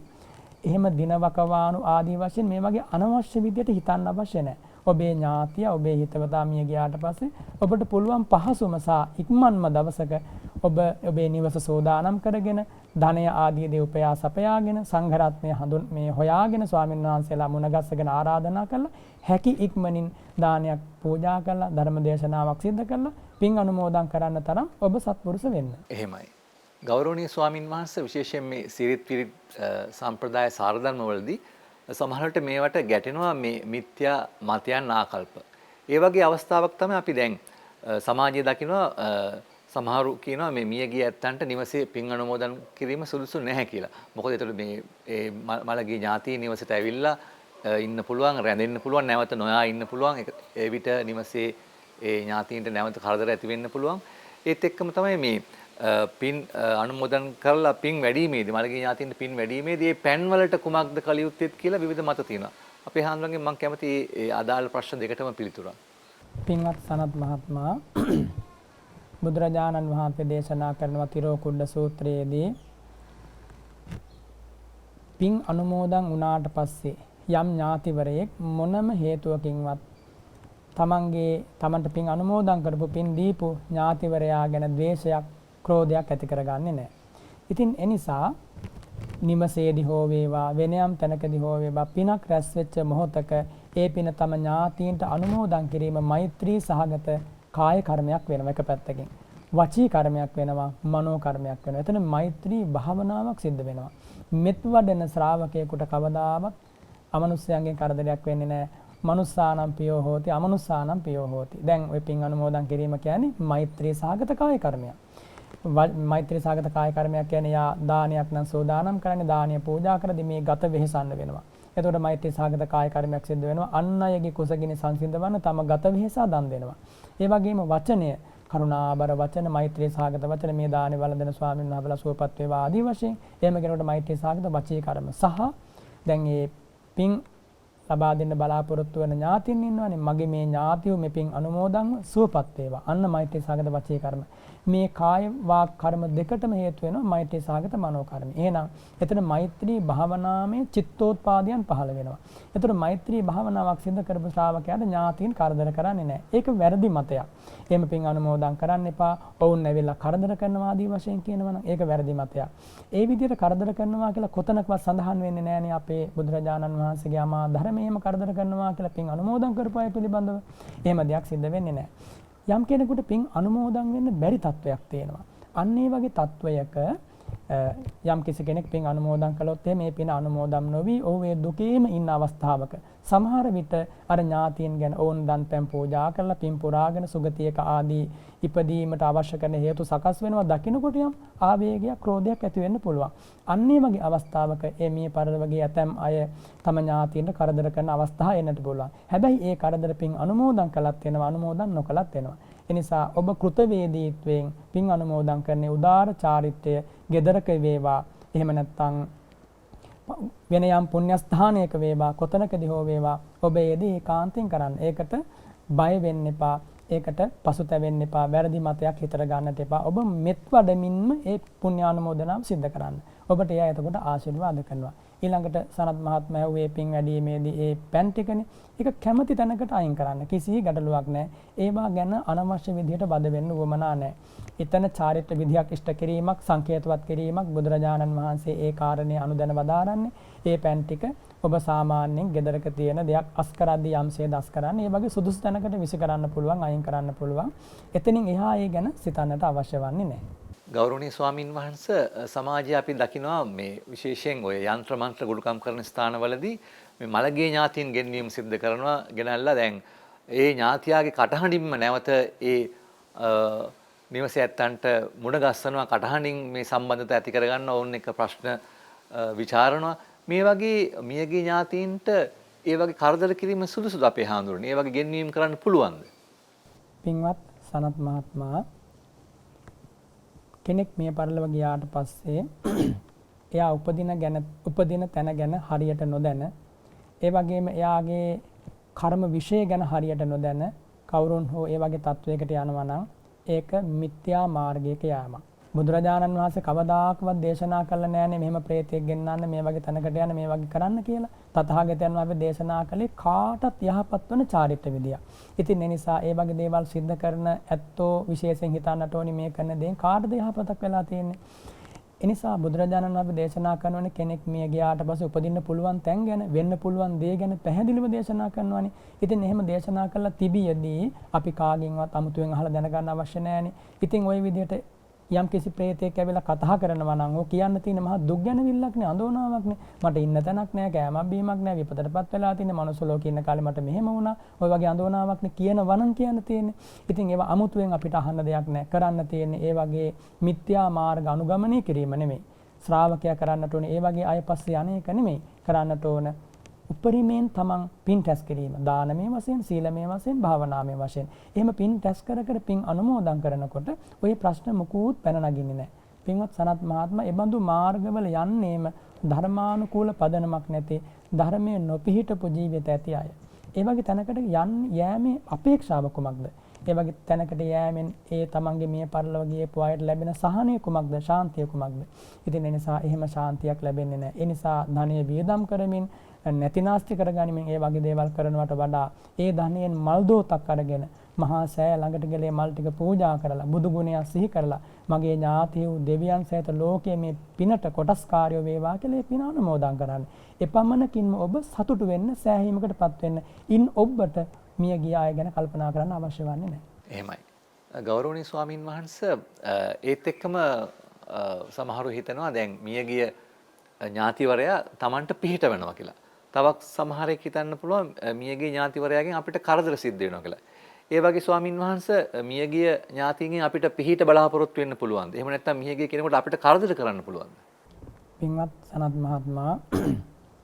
එහෙම දිනවකවානු ආදී වශයෙන් මේ වගේ අනවශ්‍ය විදියට හිතන්න අවශ්‍ය නැහැ. ඔබේ ඥාතිය, ඔබේ හිතවතා මිය ගියාට පස්සේ ඔබට පුළුවන් පහසුම සහ ඉක්මන්ම දවසක ඔබේ නිවස සෝදානම් කරගෙන ධනය ආදී දේ උපයා සපයාගෙන සංඝ රත්නය මේ හොයාගෙන ස්වාමීන් වහන්සේලා මුණගස්සගෙන ආරාධනා කළා හැකි ඉක්මනින් දානයක් පූජා කළා ධර්ම දේශනාවක් සිද්ධ කළා පින් අනුමෝදන් කරන්න තරම් ඔබ සත්පුරුෂ වෙන්න. එහෙමයි. ගෞරවනීය ස්වාමින් වහන්සේ විශේෂයෙන් මේ සිරිත් පිරිත් සම්ප්‍රදාය සාරධර්ම වලදී සමහරවිට මේවට ගැටෙනවා මේ මිත්‍යා මතයන් ආකල්ප. ඒ වගේ අවස්ථාවක් තමයි අපි දැන් සමාජයේ දකිනවා සමහරු කියනවා මේ මිය ගිය ඇත්තන්ට නිවසේ පින් අනුමෝදන් කිරීම සුදුසු නැහැ කියලා. මොකද ඒතකොට මේ මළගිය ඥාතීන් නිවසට ඇවිල්ලා ඉන්න පුළුවන්, රැඳෙන්න පුළුවන්, නැවත නොයා ඉන්න පුළුවන්. ඒ විට නිවසේ ඒ ඥාතීන්ට නැවත කරදර ඇති වෙන්න පුළුවන්. ඒත් එක්කම තමයි මේ පින් අනුමෝදන් කරලා පින් වැඩිීමේදී මළගිය ඥාතීන්ට පින් වැඩිීමේදී මේ පෑන් වලට කුමක්ද කළ යුත්තේ කියලා විවිධ මත තියෙනවා. අපේ හාමුදුරන්ගෙන් මම කැමති ඒ අදාළ ප්‍රශ්න දෙකටම පිළිතුරක්. පින්වත් සනත් මහත්මයා බුදුරජාණන් වහන්සේ දේශනා කරනවා තිරෝකුඩ්ඩ සූත්‍රයේදී පින් අනුමෝදන් වුණාට පස්සේ යම් ඥාතිවරයෙක් මොනම හේතුවකින්වත් තමන්ට පින් අනුමෝදන් කරපු පින් දීපු ඥාතිවරයා ගැන ද්වේෂයක් ක්‍රෝධයක් ඇති කරගන්නේ නැහැ. ඉතින් ඒ නිසා නිමසේදී හෝ වේවා වෙන යම් තැනකදී හෝ වේවා පිනක් රැස් වෙච්ච මොහොතක ඒ පින තම ඥාතීන්ට අනුමෝදන් කිරීම මෛත්‍රී සහගත කාය කර්මයක් වෙනවා එක පැත්තකින්. වචී කර්මයක් වෙනවා, මනෝ කර්මයක් වෙනවා. එතන මෛත්‍රී භාවනාවක් සිද්ධ වෙනවා. මෙත් වඩන ශ්‍රාවකයෙකුට කවදාවත් අමනුෂ්‍යයන්ගෙන් කරදරයක් වෙන්නේ නැහැ. මනුස්සානම් පියෝ හෝති, අමනුස්සානම් පියෝ හෝති. දැන් ওই පින් අනුමෝදන් කිරීම කියන්නේ මෛත්‍රී සහගත කාය කර්මයක්. මෛත්‍රී සහගත කාය කර්මයක් කියන්නේ යා දානයක් නම් සෝදානම් කරන්නේ දානීය පූජා කරදී මේ ගත වෙහසන්න වෙනවා. එතකොට මෛත්‍රී සහගත කාය කර්මයක් සිද්ධ වෙනවා. අන් අයගේ කුසගිනි සංසිඳවන්න තම ගත විහිසා දන් දෙනවා. ඒ වගේම වචනය කරුණාබර වචන මෛත්‍රී සහගත වචන මේ දානේ වළඳන ස්වාමීන් වහන්සේලා සුවපත් වේවා ආදී වශයෙන් එහෙම කෙනෙකුට මෛත්‍රී සහගත වචී කර්ම සහ දැන් මේ පින් ලබා දෙන්න බලාපොරොත්තු වෙන ඥාතින් ඉන්නවනේ මගේ මේ ඥාතියෝ මේ පින් අනුමෝදන්ව සුවපත් වේවා අන්න මෛත්‍රී සහගත වචී කර්ම මේ කාය වාක් කර්ම දෙකටම හේතු වෙනවා මෛත්‍රී සහගත මනෝ කර්ම. එහෙනම් එතන මෛත්‍රී භාවනාවේ චිත්තෝත්පාදයන් පහළ වෙනවා. එතකොට මෛත්‍රී භාවනාවක් සිදු කරපු ශ්‍රාවකයාට ඥාතීන් කරදර කරන්නේ නැහැ. ඒක වැරදි මතයක්. එහෙම පින් අනුමෝදන් කරන්න එපා. ඔවුන් ඇවිල්ලා කරදර කරනවා ආදී වශයෙන් කියනවා නම් ඒක වැරදි මතයක්. ඒ විදිහට කරදර කරනවා කියලා කොතනකවත් සඳහන් වෙන්නේ නැහැනේ අපේ බුදුරජාණන් වහන්සේගේ අමා ධර්මයේ එහෙම කරදර කරනවා කියලා පින් අනුමෝදන් කරපු අය පිළිබඳව එහෙම දෙයක් සිද්ධ වෙන්නේ නැහැ. යම් කෙනෙකුට පින් අනුමෝදන් වෙන්න බැරි තත්වයක් තියෙනවා. අන්න ඒ වගේ තත්වයක යම් කිසි කෙනෙක් පින් අනුමෝදන් කළොත් මේ පින අනුමෝදන් නොවි ඔහු ඒ දුකේම ඉන්න අවස්ථාවක සමහර විට අර ඥාතීන් ගැන ඕන් දන් පැන් පූජා කරලා පින් පුරාගෙන සුගතියක ආදී ඉපදීමට අවශ්‍ය කරන හේතු සකස් වෙනවා දකින්නකොට යම් ආවේගයක් ක්‍රෝධයක් ඇති වෙන්න පුළුවන්. අන්න ඒ වගේ අවස්ථාවක මේ පරිවගේ ඇතම් අය තම ඥාතීන්ට කරදර කරන අවස්ථා එන්නට පුළුවන්. හැබැයි ඒ කරදර පින් අනුමෝදන් කළත් වෙනවා අනුමෝදන් නොකළත් වෙනවා. එනිසා ඔබ කෘතවේදීත්වයෙන් පින් අනුමෝදන් කරන්නේ උදාර චාරිත්‍රය ගෙදරක වේවා එහෙම නැත්නම් වෙන යම් පුණ්‍යස්ථානයක වේවා කොතනකදී හෝ වේවා ඔබ ඒදී ඒකාන්තයෙන් කරන්න. ඒකට බය වෙන්න එපා. ඒකට පසුතැවෙන්න එපා. වැරදි මතයක් හිතට ගන්නට එපා. ඔබ මෙත් වඩමින්ම ඒ පුණ්‍යානුමෝදනාව සිද්ධ කරන්න. ඔබට එයා එතකොට ආශිර්වාද කරනවා. ඊළඟට සනත් මහත්මයා මේ පින් වැඩිීමේදී ඒ පෑන් ටිකනේ ඒක කැමැති තැනකට අයින් කරන්න. කිසි ගැටලුවක් නැහැ. ඒවා ගැන අනවශ්‍ය විදිහට බද වෙන්න උවමනා නැහැ. එතන චාරිත්‍ර විධියක් ඉෂ්ට කිරීමක් සංකේතවත් කිරීමක් බුදුරජාණන් වහන්සේ ඒ කාරණේ අනුදැන වදාරන්නේ. ඒ පෑන් ටික ඔබ සාමාන්‍යයෙන් ගෙදරක තියෙන දෙයක් අස් කරද්දී යම්සේ දස් කරන්න. ඒ වගේ සුදුසු තැනකට විසි කරන්න පුළුවන් අයින් කරන්න පුළුවන්. එතනින් එහා ඒ ගැන සිතන්නට අවශ්‍ය වන්නේ නැහැ. ගෞරවනීය ස්වාමින් වහන්සේ සමාජයේ අපි දකිනවා මේ විශේෂයෙන් ඔය යන්ත්‍ර මන්ත්‍ර ගුරුකම් කරන ස්ථානවලදී මේ මළගේ ඥාතීන් ගෙන්වීම සිද්ධ කරනවා ගෙනල්ලා දැන් ඒ ඥාතියාගේ කටහඬින්ම නැවත ඒ නිවසේ ඇත්තන්ට මුණ ගස්සනවා කටහඬින් මේ සම්බන්ධතා ඇති කරගන්න ඕන එක ප්‍රශ්න විචාරනවා මේ වගේ මියගේ ඥාතීන්ට ඒ වගේ කරදර කිරීම සුදුසුද අපේ හාමුදුරනේ ඒ වගේ ගෙන්වීම කරන්න පුළුවන්ද? පින්වත් සනත් මහත්මයා කෙනෙක් මිය පරලොව ගියාට පස්සේ එයා උපදින තැන ගැන හරියට නොදැන ඒ වගේම එයාගේ කර්ම විශේෂ ගැන හරියට නොදැන කවුරුන් හෝ ඒ වගේ තත්වයකට යනවා නම් ඒක මිත්‍යා මාර්ගයක යාමක්. බුදුරජාණන් වහන්සේ කවදාකවත් දේශනා කළා නෑනේ මෙහෙම ප්‍රේතයෙක් ගෙන්නන්න මේ වගේ තැනකට යන්න මේ වගේ කරන්න කියලා. තථාගතයන් වහන්සේ දේශනා කළේ කාටත් යහපත් වන චාරිත්‍ර විදියක්. ඉතින් ඒ නිසා ඒ වගේ දේවල් සිද්ධ කරන ඇත්තෝ විශේෂයෙන් හිතන්නට ඕනි මේ කරන දේෙන් කාටද යහපතක් වෙලා තියෙන්නේ. ඒ නිසා බුදුරජාණන් වහන්සේ දේශනා කරනවනේ කෙනෙක් මිය ගියාට පස්සේ උපදින්න පුළුවන් තැන් ගැන වෙන්න පුළුවන් දේ ගැන පැහැදිලිව දේශනා කරනවනේ. ඉතින් එහෙම දේශනා කළා තිබියදී අපි කාගෙන්වත් අමුතුවෙන් අහලා දැනගන්න අවශ්‍ය නැහැනේ. ඉතින් ওই විදිහට යම් කිසි ප්‍රේතයෙක් ඇවිල්ලා කතා කරනවා නම් ඕක කියන්න තියෙන මහා දුක් ගැනවිල්ලක් නේ අඳෝනාවක් නේ මට ඉන්න තැනක් නෑ කෑමක් බීමක් නෑ විපතටපත් වෙලා තියෙන මනුස්ස ලෝකේ ඉන්න කාලේ මට මෙහෙම වුණා ඔය වගේ අඳෝනාවක් නේ කියන වණන් කියන්න තියෙන්නේ ඉතින් ඒවා අමුතුවෙන් අපිට අහන්න දෙයක් නෑ කරන්න තියෙන්නේ ඒ වගේ මිත්‍යා මාර්ග අනුගමනය කිරීම නෙමෙයි ශ්‍රාවකයා කරන්නට ඕනේ ඒ වගේ අය පස්සේ අනේක නෙමෙයි කරන්නට ඕන උපරිමයෙන් තමන් පින් රැස් කිරීම දානමය වශයෙන් සීලමය වශයෙන් භාවනාමය වශයෙන් එහෙම පින් රැස් කර කර පින් අනුමෝදන් කරනකොට ඔය ප්‍රශ්න මොකුත් පැන නගින්නේ නැහැ පින්වත් සනත් මහත්මයා ඒ බඳු මාර්ගවල යන්නේම ධර්මානුකූල පදනමක් නැති ධර්මයේ නොපිහිටපු ජීවිත ඇති අය ඒ වගේ තැනකට යෑමේ අපේක්ෂාව කුමක්ද ඒ වගේ තැනකට යෑමෙන් ඒ තමන්ගේ මිය පරලොව ගියපු අයට ලැබෙන සහනය කුමක්ද ශාන්තිය කුමක්ද ඉතින් ඒ නිසා එහෙම ශාන්තියක් ලැබෙන්නේ නැහැ ඒ නිසා ධනෙ වියදම් කරමින් නැතිනාස්ති කරගනිමින් ඒ වගේ දේවල් කරනවට වඩා ඒ ධනෙන් මල් දෝතක් අරගෙන මහා සෑය ළඟට ගලේ මල් ටික පූජා කරලා බුදු ගුණය සිහි කරලා මගේ ඥාතියෝ දෙවියන් සහිත ලෝකයේ මේ පිනට කොටස්කාරයෝ වේවා කියලා ඒ පින අනුමෝදන් කරන්න. එපමණකින්ම ඔබ සතුටු වෙන්න සෑහීමකටපත් වෙන්න. ඉන් ඔබට මිය ගිය අය ගැන කල්පනා කරන්න අවශ්‍ය වන්නේ නැහැ. එහෙමයි. ගෞරවනීය ස්වාමින් වහන්සේ ඒත් එක්කම සමහරව හිතනවා දැන් මියගිය ඥාතිවරයා Tamanට පිහිට වෙනවා කියලා. තවත් සමහරෙක් හිතන්න පුළුවන් මියගිය ඥාතිවරයාගෙන් අපිට කරදර සිද්ධ වෙනවා කියලා. ඒ වගේ ස්වාමින් වහන්සේ මියගිය ඥාතියින් අපිට පිහිට බලාපොරොත්තු වෙන්න පුළුවන්ද? එහෙම නැත්නම් මියගිය කෙනෙකුට අපිට කරදර කරන්න පුළුවන්ද? පින්වත් සනත් මහත්මයා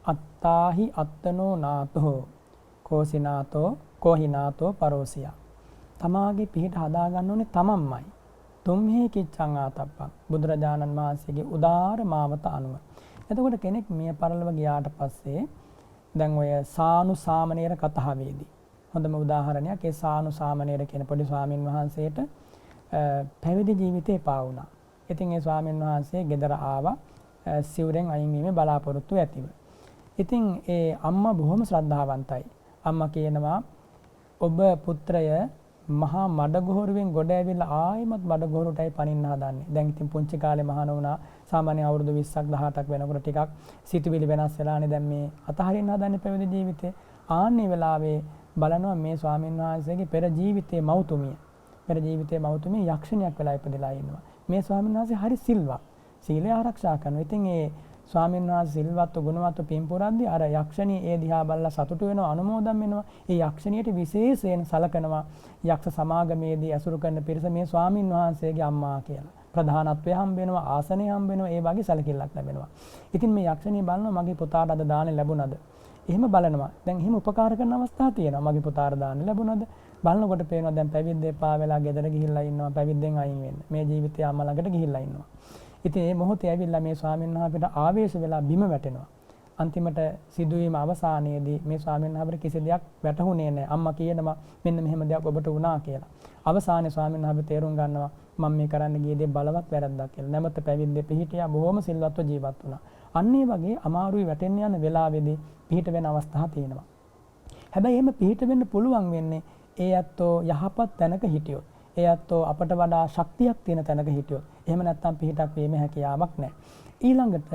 අත්තාහි අත්තනෝ නාතෝ කෝසිනාතෝ කෝහිනාතෝ පරෝසියා. තමාගේ පිහිට හදාගන්න ඕනේ තමන්මයි. තුම්හි කිච්ඡං ආතප්පං බුදුරජාණන් වහන්සේගේ උදාර මාවත අනුව. එතකොට කෙනෙක් මිය පරලොව ගියාට පස්සේ දැන් ඔය සානු සාමණේර කතාවේදී හොඳම උදාහරණයක් ඒ සානු සාමණේර කියන පොඩි ස්වාමින් වහන්සේට පැවිදි ජීවිතේ පා වුණා. ඉතින් ඒ ස්වාමින් වහන්සේ ගෙදර ආවා සිවුරෙන් අයින් වීමේ බලාපොරොත්තු ඇතිව. ඉතින් ඒ අම්මා බොහොම ශ්‍රද්ධාවන්තයි. අම්මා කියනවා ඔබ පුත්‍රය මහා මඩගොහරුවෙන් ගොඩ ඇවිල්ලා ආයෙමත් මඩගොහරුටයි පනින්න හදන්නේ. දැන් ඉතින් පුංචි කාලේ මහාන වුණා. සාමාන්‍ය අවුරුදු 20ක් 18ක් වෙනකොට ටිකක් සිතුවිලි වෙනස් වෙලානේ දැන් මේ අතහරින්න හදන්නේ පැවිදි ජීවිතේ. ආන්නේ වෙලාවේ බලනවා මේ ස්වාමීන් වහන්සේගේ පෙර ජීවිතයේ මෞතුමිය. පෙර ජීවිතයේ මෞතුමිය යක්ෂණියක් වෙලා ඉපදලා ඉන්නවා. මේ ස්වාමීන් වහන්සේ හරි සිල්වත්. සීලය ආරක්ෂා කරනවා. ඉතින් ඒ ස්වාමීන් වහන්සේ සිල්වත් ගුණවත් පින්පුරද්දී අර යක්ෂණී ඒ දිහා බලලා සතුටු වෙනවා අනුමෝදන් වෙනවා. ඒ යක්ෂණියට විශේෂයෙන් සලකනවා යක්ෂ සමාගමේදී ඇසුරු කරන පිරිස මේ ස්වාමීන් වහන්සේගේ අම්මා කියලා. ප්‍රධානත්වය හම්බ වෙනවා, ආසනය හම්බ වෙනවා, ඒ වගේ සැලකිල්ලක් ලැබෙනවා. ඉතින් මේ යක්ෂණිය බලනවා මගේ පුතාට අද දානේ ලැබුණාද? එහෙම බලනවා. දැන් එහෙම උපකාර කරන අවස්ථා තියෙනවා. මගේ පුතාට දානේ ලැබුණාද? බලනකොට පේනවා දැන් පැවිද්ද එපා වෙලා ගෙදර ගිහිල්ලා ඉන්නවා. පැවිද්දෙන් අයින් වෙන්න. මේ ජීවිතය අම්මා ළඟට ගිහිල්ලා ඉන්නවා. ඉතින් මේ මොහොතේ ඇවිල්ලා මේ ස්වාමීන් වහන්සේට ආවේශ වෙලා බිම වැටෙනවා. අන්තිමට සිදුවීම අවසානයේදී මේ ස්වාමීන් වහන්සේට කිසි දෙයක් වැටහුනේ නැහැ. අම්මා කියනවා මෙන්න මෙහෙම දෙයක් ඔබට වුණා කියලා. අවසානයේ ස්වාමීන් වහන්සේ තේරුම් ගන්නවා මම මේ කරන්න ගියේ දේ බලවත් වැරද්දක් කියලා. නැමත පැවිද්දේ පිහිටියා බොහොම සිල්වත්ව ජීවත් වුණා. අන්න ඒ වගේ අමාරුයි වැටෙන්න යන වෙලාවේදී පිහිට වෙන අවස්ථා තියෙනවා. හැබැයි එහෙම පිහිට වෙන්න පුළුවන් වෙන්නේ ඒ ඇත්තෝ යහපත් තැනක හිටියොත්. ඒ ඇත්තෝ අපට වඩා ශක්තියක් තියෙන තැනක හිටියොත්. එහෙම නැත්නම් පිහිටක් වීමේ හැකියාවක් නැහැ. ඊළඟට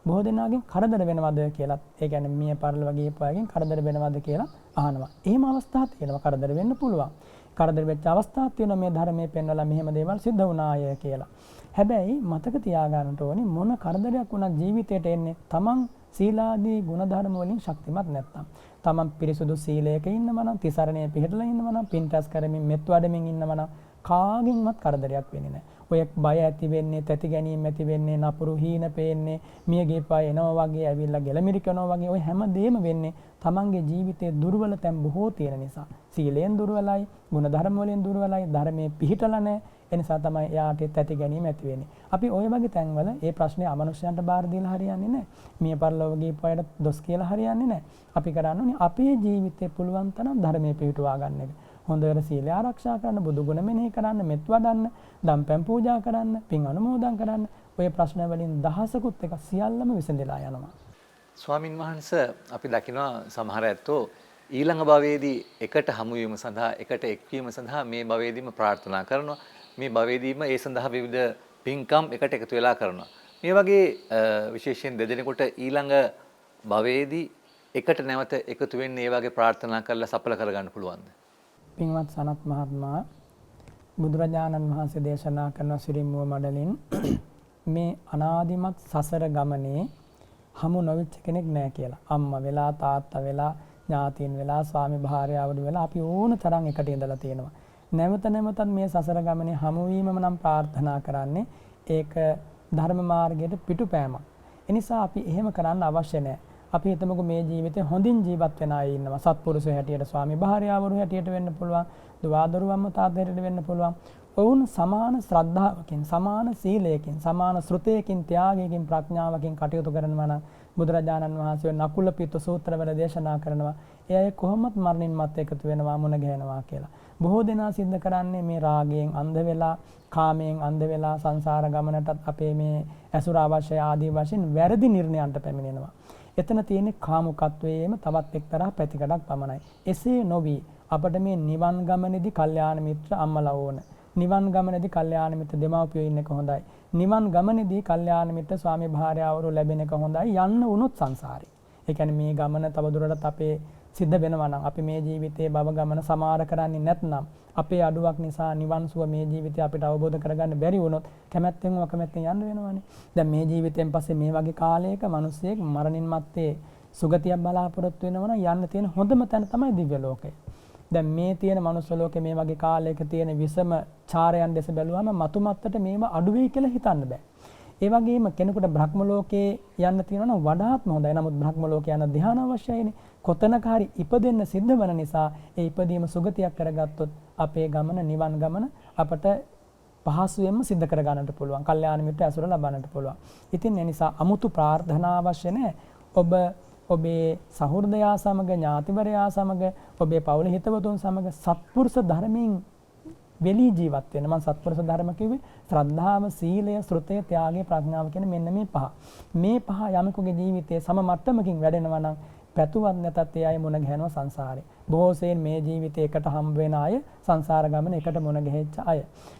බොහෝ දෙනාගෙන් කරදර වෙනවද කියලා, ඒ කියන්නේ මිය පරලොව ගියපු අයගෙන් කරදර වෙනවද කියලා අහනවා. එහෙම අවස්ථා තියෙනවා. කරදර වෙන්න පුළුවන්. කරදර වෙච්ච අවස්ථාවක් තියෙනවා මේ ධර්මයේ පෙන්වලා මෙහෙම දේවල් සිද්ධ වුණාය කියලා. හැබැයි මතක තියාගන්න ඕනේ මොන කරදරයක් වුණත් ජීවිතයට එන්නේ තමන් සීලාදී ගුණධර්ම වලින් ශක්තිමත් නැත්නම්. තමන් පිරිසුදු සීලයක ඉන්නම නම්, තිසරණයේ පිළිපදලා ඉන්නම නම්, පින් රැස් කරමින් මෙත් වඩමින් ඉන්නම නම් කාගෙන්වත් කරදරයක් වෙන්නේ නැහැ. ඔය බය ඇති වෙන්නේ, තැති ගැනීම ඇති වෙන්නේ, නපුරු හීන පේන්නේ, මියගේ පය එනවා වගේ ඇවිල්ලා ගැලමිරි කරනවා වගේ ඔය හැමදේම වෙන්නේ තමන්ගේ ජීවිතයේ දුර්වල තැන් බොහෝ තියෙන නිසා. සීලයෙන් දුර්වලයි, ගුණධර්ම වලින් දුර්වලයි, ධර්මයේ පිහිටලා නැහැ. ඒ නිසා තමයි එයාට තැති ගැනීම ඇති වෙන්නේ. අපි ওই වගේ තැන්වල මේ ප්‍රශ්නේ අමනුෂ්‍යයන්ට බාර දීලා හරියන්නේ නැහැ. මිය පරලොව ගිහපුවාට දොස් කියලා හරියන්නේ නැහැ. අපි කරන්න ඕනේ අපේ ජීවිතේ පුළුවන් තරම් ධර්මයේ පිහිටුවා ගන්න එක. හොඳට සීලය ආරක්ෂා කරන්න, බුදු ගුණ මෙනෙහි කරන්න, මෙත් වඩන්න, දම්පැන් පූජා කරන්න, පින් අනුමෝදන් කරන්න. ඔය ප්‍රශ්න වලින් දහසකුත් එක සියල්ලම විසඳලා යනවා. ස්වාමින් වහන්සේ අපි දකිනවා සමහර ඇත්තෝ ඊළඟ භවයේදී එකට හමු වීම සඳහා, එකට එක්වීම සඳහා මේ භවයේදීම ප්‍රාර්ථනා කරනවා. මේ භවයේදීම ඒ සඳහා විවිධ පින්කම් එකට එකතු වෙලා කරනවා. මේ වගේ විශේෂයෙන් දෙදෙනෙකුට ඊළඟ භවයේදී එකට නැවත එකතු වෙන්න ඒ වගේ ප්‍රාර්ථනා කරලා සඵල කරගන්න පුළුවන්ද? පින්වත් සනත් මහත්මයා, බුදුරජාණන් වහන්සේ දේශනා කරන සිරිමුව මඩලින් මේ අනාදිමත් සසර ගමනේ හමු නොවිච්ච කෙනෙක් නැහැ කියලා. අම්මා වෙලා, තාත්තා වෙලා, ඥාතීන් වෙලා, ස්වාමි භාර්යාවරු වෙලා අපි ඕන තරම් එකට ඉඳලා තියෙනවා. නැවත නැවතත් මේ සසර ගමනේ හමු වීමම නම් ප්‍රාර්ථනා කරන්නේ ඒක ධර්ම මාර්ගයට පිටුපෑමක්. ඒ නිසා අපි එහෙම කරන්න අවශ්‍ය නැහැ. අපි හිතමුකෝ මේ ජීවිතේ හොඳින් ජීවත් වෙන අය ඉන්නවා. සත්පුරුෂය හැටියට ස්වාමි භාර්යාවරු හැටියට වෙන්න පුළුවන්. දුවා දරුවන්ම තාත්තා හැටියට වෙන්න පුළුවන්. ඔවුන් සමාන ශ්‍රද්ධාවකින්, සමාන සීලයකින්, සමාන ශ්‍රුතයකින්, ත්‍යාගයකින්, ප්‍රඥාවකින් කටයුතු කරනවා නම් බුදුරජාණන් වහන්සේ නකුල පිටු සූත්‍රවල දේශනා කරනවා. ඒ අය කොහොමත් මරණින් මත් එකතු වෙනවා, මුණ ගැහෙනවා කියලා. බොහෝ දෙනා සිද්ධ කරන්නේ මේ රාගයෙන් අන්ධ වෙලා, කාමයෙන් අන්ධ වෙලා සංසාර ගමනටත් අපේ මේ ඇසුර අවශ්‍ය ආදී වශයෙන් වැරදි නිර්ණයන්ට පැමිණෙනවා. එතන තියෙන කාමුකත්වයේම තවත් එක්තරා පැතිකඩක් පමණයි. එසේ නොවි අපිට මේ නිවන් ගමනේදී කල්යාණ මිත්‍ර අම්මලා ඕන. නිවන් ගමනේදී කල්යාණ මිත්‍ර දෙමව්පියෝ ඉන්න එක හොඳයි. නිවන් ගමනේදී කල්යාණ මිත්‍ර ස්වාමි භාර්යාවරු ලැබෙන එක හොඳයි. යන්න වුණොත් සංසාරේ. ඒ කියන්නේ මේ ගමන තවදුරටත් අපේ සිද්ධ වෙනවා නම් අපි මේ ජීවිතයේ භව ගමන සමාර කරන්නේ නැත්නම් අපේ අඩුවක් නිසා නිවන් සුව මේ ජීවිතය අපිට අවබෝධ කරගන්න බැරි වුණොත් කැමැත්තෙන් අකමැත්තෙන් යන්න වෙනවනේ. දැන් මේ ජීවිතයෙන් පස්සේ මේ වගේ කාලයක මිනිස්සෙක් මරණින් මත්තේ සුගතියක් බලාපොරොත්තු වෙනවා නම් යන්න තියෙන හොඳම තැන තමයි දිව්‍ය ලෝකය. දැන් මේ තියෙන මනුස්ස ලෝකේ මේ වගේ කාලයක තියෙන විසම චාරයන් දැස බැලුවම මතුමත්තට මේව අඩු වෙයි කියලා හිතන්න බෑ. ඒ වගේම කෙනෙකුට බ්‍රහ්ම ලෝකේ යන්න තියෙනවා නම් වඩාත්ම හොඳයි. නමුත් බ්‍රහ්ම ලෝකේ යන ධ්‍යාන අවශ්‍යයිනේ. කොතනක හරි ඉපදෙන්න සිද්ධ වෙන නිසා ඒ ඉපදීම සුගතියක් කරගත්තොත් අපේ ගමන නිවන් ගමන අපට පහසුවෙන්ම සිද්ධ කර ගන්නට පුළුවන්. කල්යාණ මිත්‍ර ඇසුර ලබන්නට පුළුවන්. ඉතින් ඒ නිසා අමුතු ප්‍රාර්ථනා අවශ්‍ය නැහැ. ඔබ ඔබේ සහෘදයා සමග ඥාතිවරයා සමග ඔබේ පවුල හිතවතුන් සමග සත්පුරුෂ ධර්මයෙන් වෙලී ජීවත් වෙන්න. මම සත්පුරුෂ ධර්ම කිව්වේ ශ්‍රද්ධාව, සීලය, ශ්‍රුතය, ත්‍යාගය, ප්‍රඥාව කියන මෙන්න මේ පහ. මේ පහ යමෙකුගේ ජීවිතයේ සම මට්ටමකින් වැඩෙනවා නම් පැතුවත් නැතත් ඒ අය මුණ ගැහෙනවා සංසාරේ. බොහෝ සෙයින් මේ ජීවිතේ එකට හම්බ වෙන අය සංසාර ගමන එකට මුණ ගැහෙච්ච අය.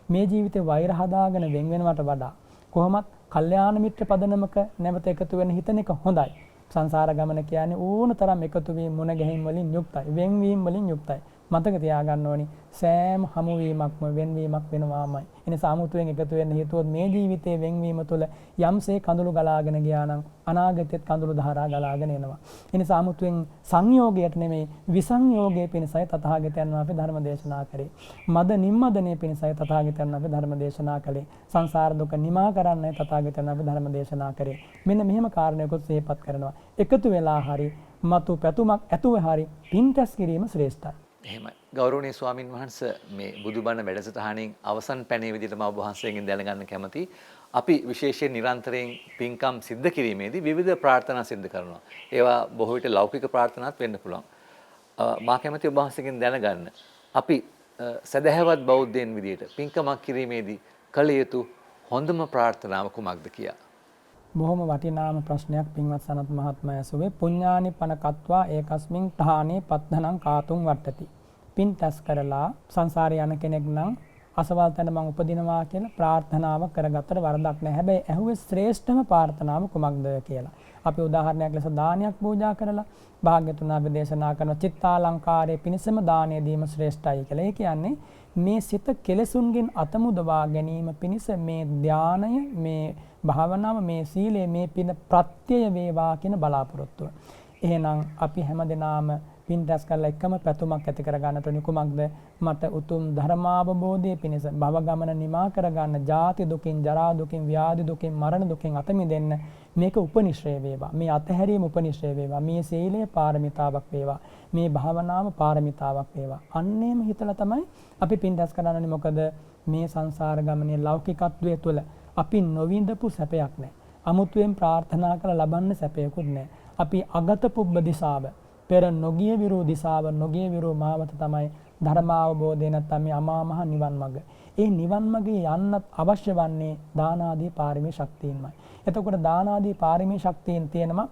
මේ ජීවිතේ වෛර හදාගෙන වෙන් වෙනවට වඩා කොහොමත් කල්යාණ මිත්‍ර පදනමක නැවත එකතු වෙන හිතන එක හොඳයි. සංසාර ගමන කියන්නේ ඕන තරම් එකතු වීම මුණ ගැහිම් වලින් යුක්තයි. වෙන්වීම වලින් යුක්තයි. මතක තියාගන්න ඕනි සෑම හමුවීමක්ම වෙන්වීමක් වෙනවාමයි. ඒ නිසා 아무තුවෙන් එකතු වෙන්න හිතුවොත් මේ ජීවිතයේ වෙන්වීම තුළ යම්සේ කඳුළු ගලාගෙන ගියා නම් අනාගතෙත් කඳුළු ධාරා ගලාගෙන එනවා. ඒ නිසා 아무තුවෙන් සංයෝගයට නෙමෙයි විසංයෝගයේ පිණිසයි තථාගතයන් වහන්සේ ධර්ම දේශනා කරේ. මද නිම්මදනේ පිණිසයි තථාගතයන් වහන්සේ ධර්ම දේශනා කළේ. සංසාර දුක නිමා කරන්නයි තථාගතයන් වහන්සේ ධර්ම දේශනා කරේ. මෙන්න මෙහෙම කාරණයකොත් සිහිපත් කරනවා. එකතු වෙලා හරි මතු පැතුමක් ඇතුව හරි පින්කස් කිරීම ශ්‍රේෂ්ඨයි. එහෙමයි. ගෞරවනීය ස්වාමින් වහන්සේ මේ බුදුබණ වැඩසටහනින් අවසන් පැනේ විදිහට මම ඔබ වහන්සේගෙන් දැනගන්න කැමතියි. අපි විශේෂයෙන් නිරන්තරයෙන් පින්කම් සිද්ධ කිරීමේදී විවිධ ප්‍රාර්ථනා සිද්ධ කරනවා. ඒවා බොහෝ විට ලෞකික ප්‍රාර්ථනාත් වෙන්න පුළුවන්. මා කැමතියි ඔබ වහන්සේගෙන් දැනගන්න. අපි සදහැවත් බෞද්ධයන් විදිහට පින්කමක් කිරීමේදී කළ යුතු හොඳම ප්‍රාර්ථනාව කුමක්ද කියා. බොහොම වටිනාම ප්‍රශ්නයක් පින්වත් සනත් මහත්මයා ඇසුවේ. පුඤ්ඤානි පන කତ୍වා ඒකස්මින් තහානේ පත්ධනං කාතුම් වට්ටති. පින් තස් කරලා සංසාරේ යන කෙනෙක් නම් අසවල් තැන මං උපදිනවා කියලා ප්‍රාර්ථනාවක් කරගත්තට වරදක් නැහැ. හැබැයි ඇහුවේ ශ්‍රේෂ්ඨම ප්‍රාර්ථනාව කුමක්ද කියලා. අපි උදාහරණයක් ලෙස දානයක් පූජා කරලා භාග්‍යතුන් වහන්සේ දේශනා කරන චිත්තාලංකාරයේ පිණසම දානය දීම ශ්‍රේෂ්ඨයි කියලා. ඒ කියන්නේ මේ සිත කෙලෙසුන්ගෙන් අතමුදවා ගැනීම පිණිස මේ ධානය, මේ භාවනාව, මේ සීලය, මේ පින ප්‍රත්‍යය වේවා කියන බලාපොරොත්තුව. එහෙනම් අපි හැමදෙනාම පින් රැස් කරලා එකම පැතුමක් ඇති කර ගන්නට ඕනි. කුමක්ද? මට උතුම් ධර්මාවබෝධයේ පිණිස භව ගමන නිමා කර ගන්න, ජාති දුකින්, ජරා දුකින්, ව්‍යාධි දුකින්, මරණ දුකින් අත මිදෙන්න මේක උපනිශ්‍රේ වේවා. මේ අතහැරීම උපනිශ්‍රේ වේවා. මේ සීලය පාරමිතාවක් වේවා. මේ භාවනාව පාරමිතාවක් වේවා. අන්නේම හිතලා තමයි අපි පින් රැස් කරන්න ඕනේ. මොකද මේ සංසාර ගමනේ ලෞකිකත්වයේ තුල අපි නොවිඳපු සැපයක් නැහැ. අමුතුවෙන් ප්‍රාර්ථනා කරලා ලබන්න සැපයකුත් නැහැ. අපි අගත පුබ්බ දිසාව, පෙර නොගිය විරු දිසාව, නොගිය විරු මාවත තමයි ධර්මාවබෝධය නැත්නම් මේ අමා මහ නිවන් මඟ. ඒ නිවන් මඟේ යන්නත් අවශ්‍ය වන්නේ දාන ආදී පාරමී ශක්තියින්මයි. එතකොට දාන ආදී පාරමී ශක්තියින් තියෙනවා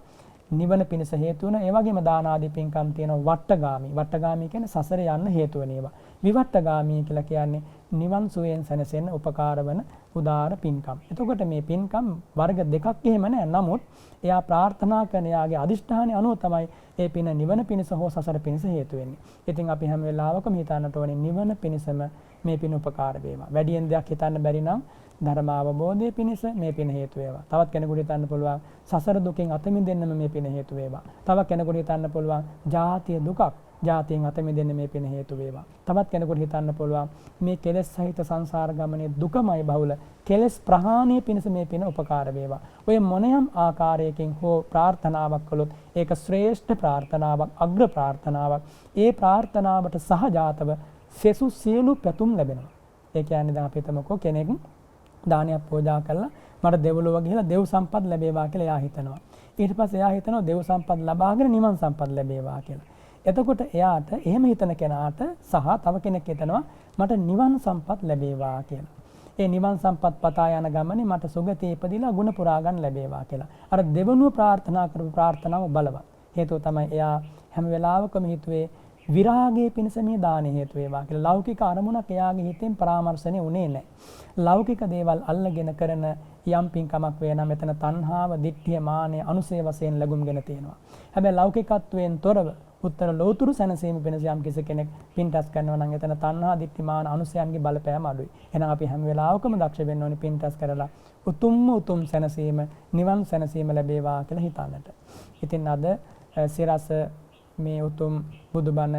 නිවන පිණිස හේතු වෙන. ඒ වගේම දාන ආදී පින්කම් තියෙනවා වට්ටගාමී. වට්ටගාමී කියන්නේ සසරේ යන්න හේතු වෙන ඒවා. විවට්ටගාමී කියලා කියන්නේ නිවන් සුවයෙන් සැනසෙන්න උපකාර වන උදාර පින්කම්. එතකොට මේ පින්කම් වර්ග දෙකක් එහෙම නැහැ. නමුත් එයා ප්‍රාර්ථනා කරන යාගේ අදිෂ්ඨානය අනුව තමයි ඒ පින නිවන පිණිස හෝ සසර පිණිස හේතු වෙන්නේ. ඉතින් අපි හැම වෙලාවකම හිතන්නට ඕනේ නිවන පිණිසම මේ පින උපකාර වේවා. වැඩියෙන් දෙයක් හිතන්න බැරි නම් ධර්ම අවබෝධය පිණිස මේ පින හේතු වේවා. තවත් කෙනෙකුට හිතන්න පුළුවන් සසර දුකෙන් අත මිදෙන්නම මේ පින හේතු වේවා. තවත් කෙනෙකුට හිතන්න පුළුවන් ජාතිය දුකක්, ජාතියෙන් අත මිදෙන්න මේ පින හේතු වේවා. තවත් කෙනෙකුට හිතන්න පුළුවන් මේ කෙලෙස් සහිත සංසාර ගමනේ දුකමයි බහුල, කෙලෙස් ප්‍රහාණය පිණිස මේ පින උපකාර වේවා. ඔය මොනියම් ආකාරයකින් හෝ ප්‍රාර්ථනාවක් කළොත් ඒක ශ්‍රේෂ්ඨ ප්‍රාර්ථනාවක්, අග්‍ර ප්‍රාර්ථනාවක්. ඒ ප්‍රාර්ථනාවට සහජාතව සෙසු සියලු පැතුම් ලැබෙනවා. ඒ කියන්නේ දැන් අපි හිතමුකෝ කෙනෙක් දානයක් පූජා කළා මට දෙව්ලොව ගිහලා දෙව් සම්පත් ලැබේවා කියලා එයා හිතනවා. ඊට පස්සේ එයා හිතනවා දෙව් සම්පත් ලබාගෙන නිවන් සම්පත් ලැබේවා කියලා. එතකොට එයාට එහෙම හිතන කෙනාට සහ තව කෙනෙක් හිතනවා මට නිවන් සම්පත් ලැබේවා කියලා. ඒ නිවන් සම්පත් පතා යන ගමනේ මට සුගතිය ඉපදිලා ගුණ පුරා ගන්න ලැබේවා කියලා. අර දෙවනුව ප්‍රාර්ථනා කරපු ප්‍රාර්ථනාව බලවත්. හේතුව තමයි එයා හැම වෙලාවකම හිතුවේ විරාගයේ පිණිස මේ දාන හේතු වේවා කියලා. ලෞකික අරමුණක් එයාගේ හිතෙන් පරාමර්ශණය වුණේ නැහැ. ලෞකික දේවල් අල්ලගෙන කරන යම් පින්කමක් වේ නම් මෙතන තණ්හාව, දිට්ඨිය, මානය, අනුසය වශයෙන් ලැබුම්ගෙන තියෙනවා. හැබැයි ලෞකිකත්වයෙන් තොරව උත්තර ලෝතුරු සැනසීම වෙනස යම් කෙනෙක් පින් රැස් කරනවා නම් එතන තණ්හා, දිට්ඨි, මාන, අනුසයන්ගේ බලපෑම අඩුයි. එහෙනම් අපි හැම වෙලාවකම දක්ෂ වෙන්න ඕනේ පින් රැස් කරලා උතුම් සැනසීම, නිවන් සැනසීම ලැබේවා කියලා හිතන්නට. ඉතින් අද සිරස මේ උතුම් බුදුබණ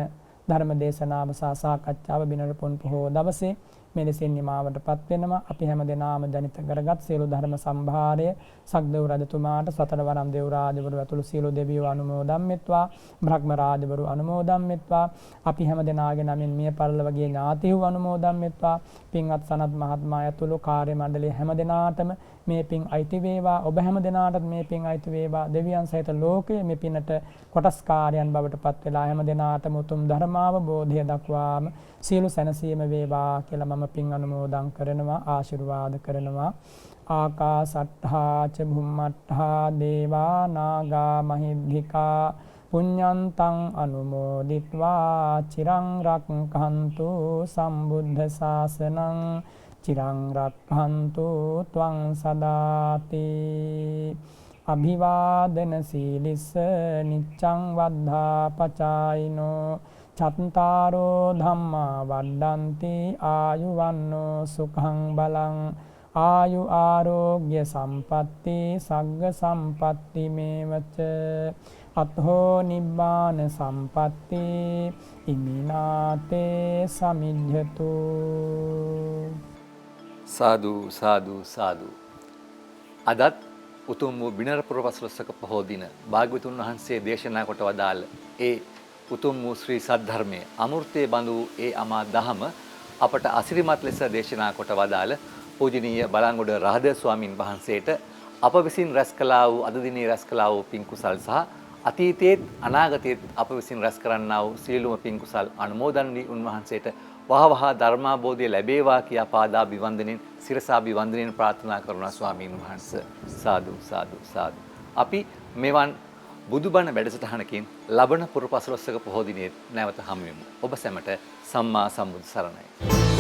ධර්ම දේශනාව සහ සාකච්ඡාව බිනර පොන් පොහෝ දවසේ මෙලෙසින් නිමාවටපත් වෙනවා. අපි හැම දෙනාම ජනිත කරගත් සියලු ධර්ම සම්භාරය සක්දෙව් රජතුමාට සතර වරම් දෙව් රාජවරු ඇතුළු සියලු දෙවියෝ අනුමෝදන් වෙත්වා. බ්‍රහ්ම රාජවරු අනුමෝදන් වෙත්වා. අපි හැම දෙනාගේ නමින් මිය පරලොවගේ ඥාතීහු අනුමෝදන් වෙත්වා. පින්වත් සනත් මහත්මයා ඇතුළු කාර්ය මණ්ඩලයේ හැම දෙනාටම මේ පින් අයිති වේවා. ඔබ හැම දෙනාටත් මේ පින් අයිති වේවා. දෙවියන් සහිත ලෝකයේ මේ පිනට කොටස්කාරයන් බවට පත් වෙලා හැම දෙනාටම උතුම් ධර්මාවබෝධය දක්වාම සියලු සැනසීම වේවා කියලා මම පින් අනුමෝදන් කරනවා, ආශිර්වාද කරනවා. ආකාසට්ඨා ච භුම්මට්ඨා දේවා නාග මහිද්దికා පුඤ්ඤන්තං අනුමෝදිත්වා චිරං රක්ඛන්තු සම්බුද්ධ ශාසනං චිරං රක්ඛන්තු ත්වං සදාති. අභිවාදන සීලිස්ස නිච්ඡං වද්ධා පචායිනෝ චත්තාරෝ ධම්මා වඩ්ඩන්ති ආයුවන්නෝ සුඛං බලං ආයු ආරෝග්‍ය සම්පatti සග්ග සම්පatti මේවච අත්හෝ නිබ්බාන සම්පatti ඉමිනාතේ සමිජ්ජතු. සාදු සාදු සාදු. අදත් උතුම් වූ බිනර පුරවස්ලසක පොහෝ දින භාග්‍යවතුන් වහන්සේ දේශනා කොට වදාළ ඒ උතුම් වූ ශ්‍රී සද්ධර්මයේ අමෘතයේ බඳු ඒ අමා දහම අපට අසිරිමත් ලෙස දේශනා කොට වදාළ පූජනීය බලංගොඩ රහද ස්වාමින් වහන්සේට අප විසින් රැස් කළා වූ අද දිනේ රැස් කළා වූ පින් කුසල් සහ අතීතයේත් අනාගතයේත් අප විසින් රැස් කරන්නා වූ සියලුම පින් කුසල් අනුමෝදන් වී උන්වහන්සේට වහවහ ධර්මාබෝධය ලැබේවා කියා පාදා බිවන්දනෙන් සිරසා බිවන්දනෙන් ප්‍රාර්ථනා කරනවා ස්වාමීන් වහන්සේ. සාදු සාදු සාදු. අපි මෙවන් බුදුබණ වැඩසටහනකින් ලබන පුරපසළොස්වක පොහෝ දිනේ නැවත හමු වෙමු. ඔබ සැමට සම්මා සම්බුදු සරණයි.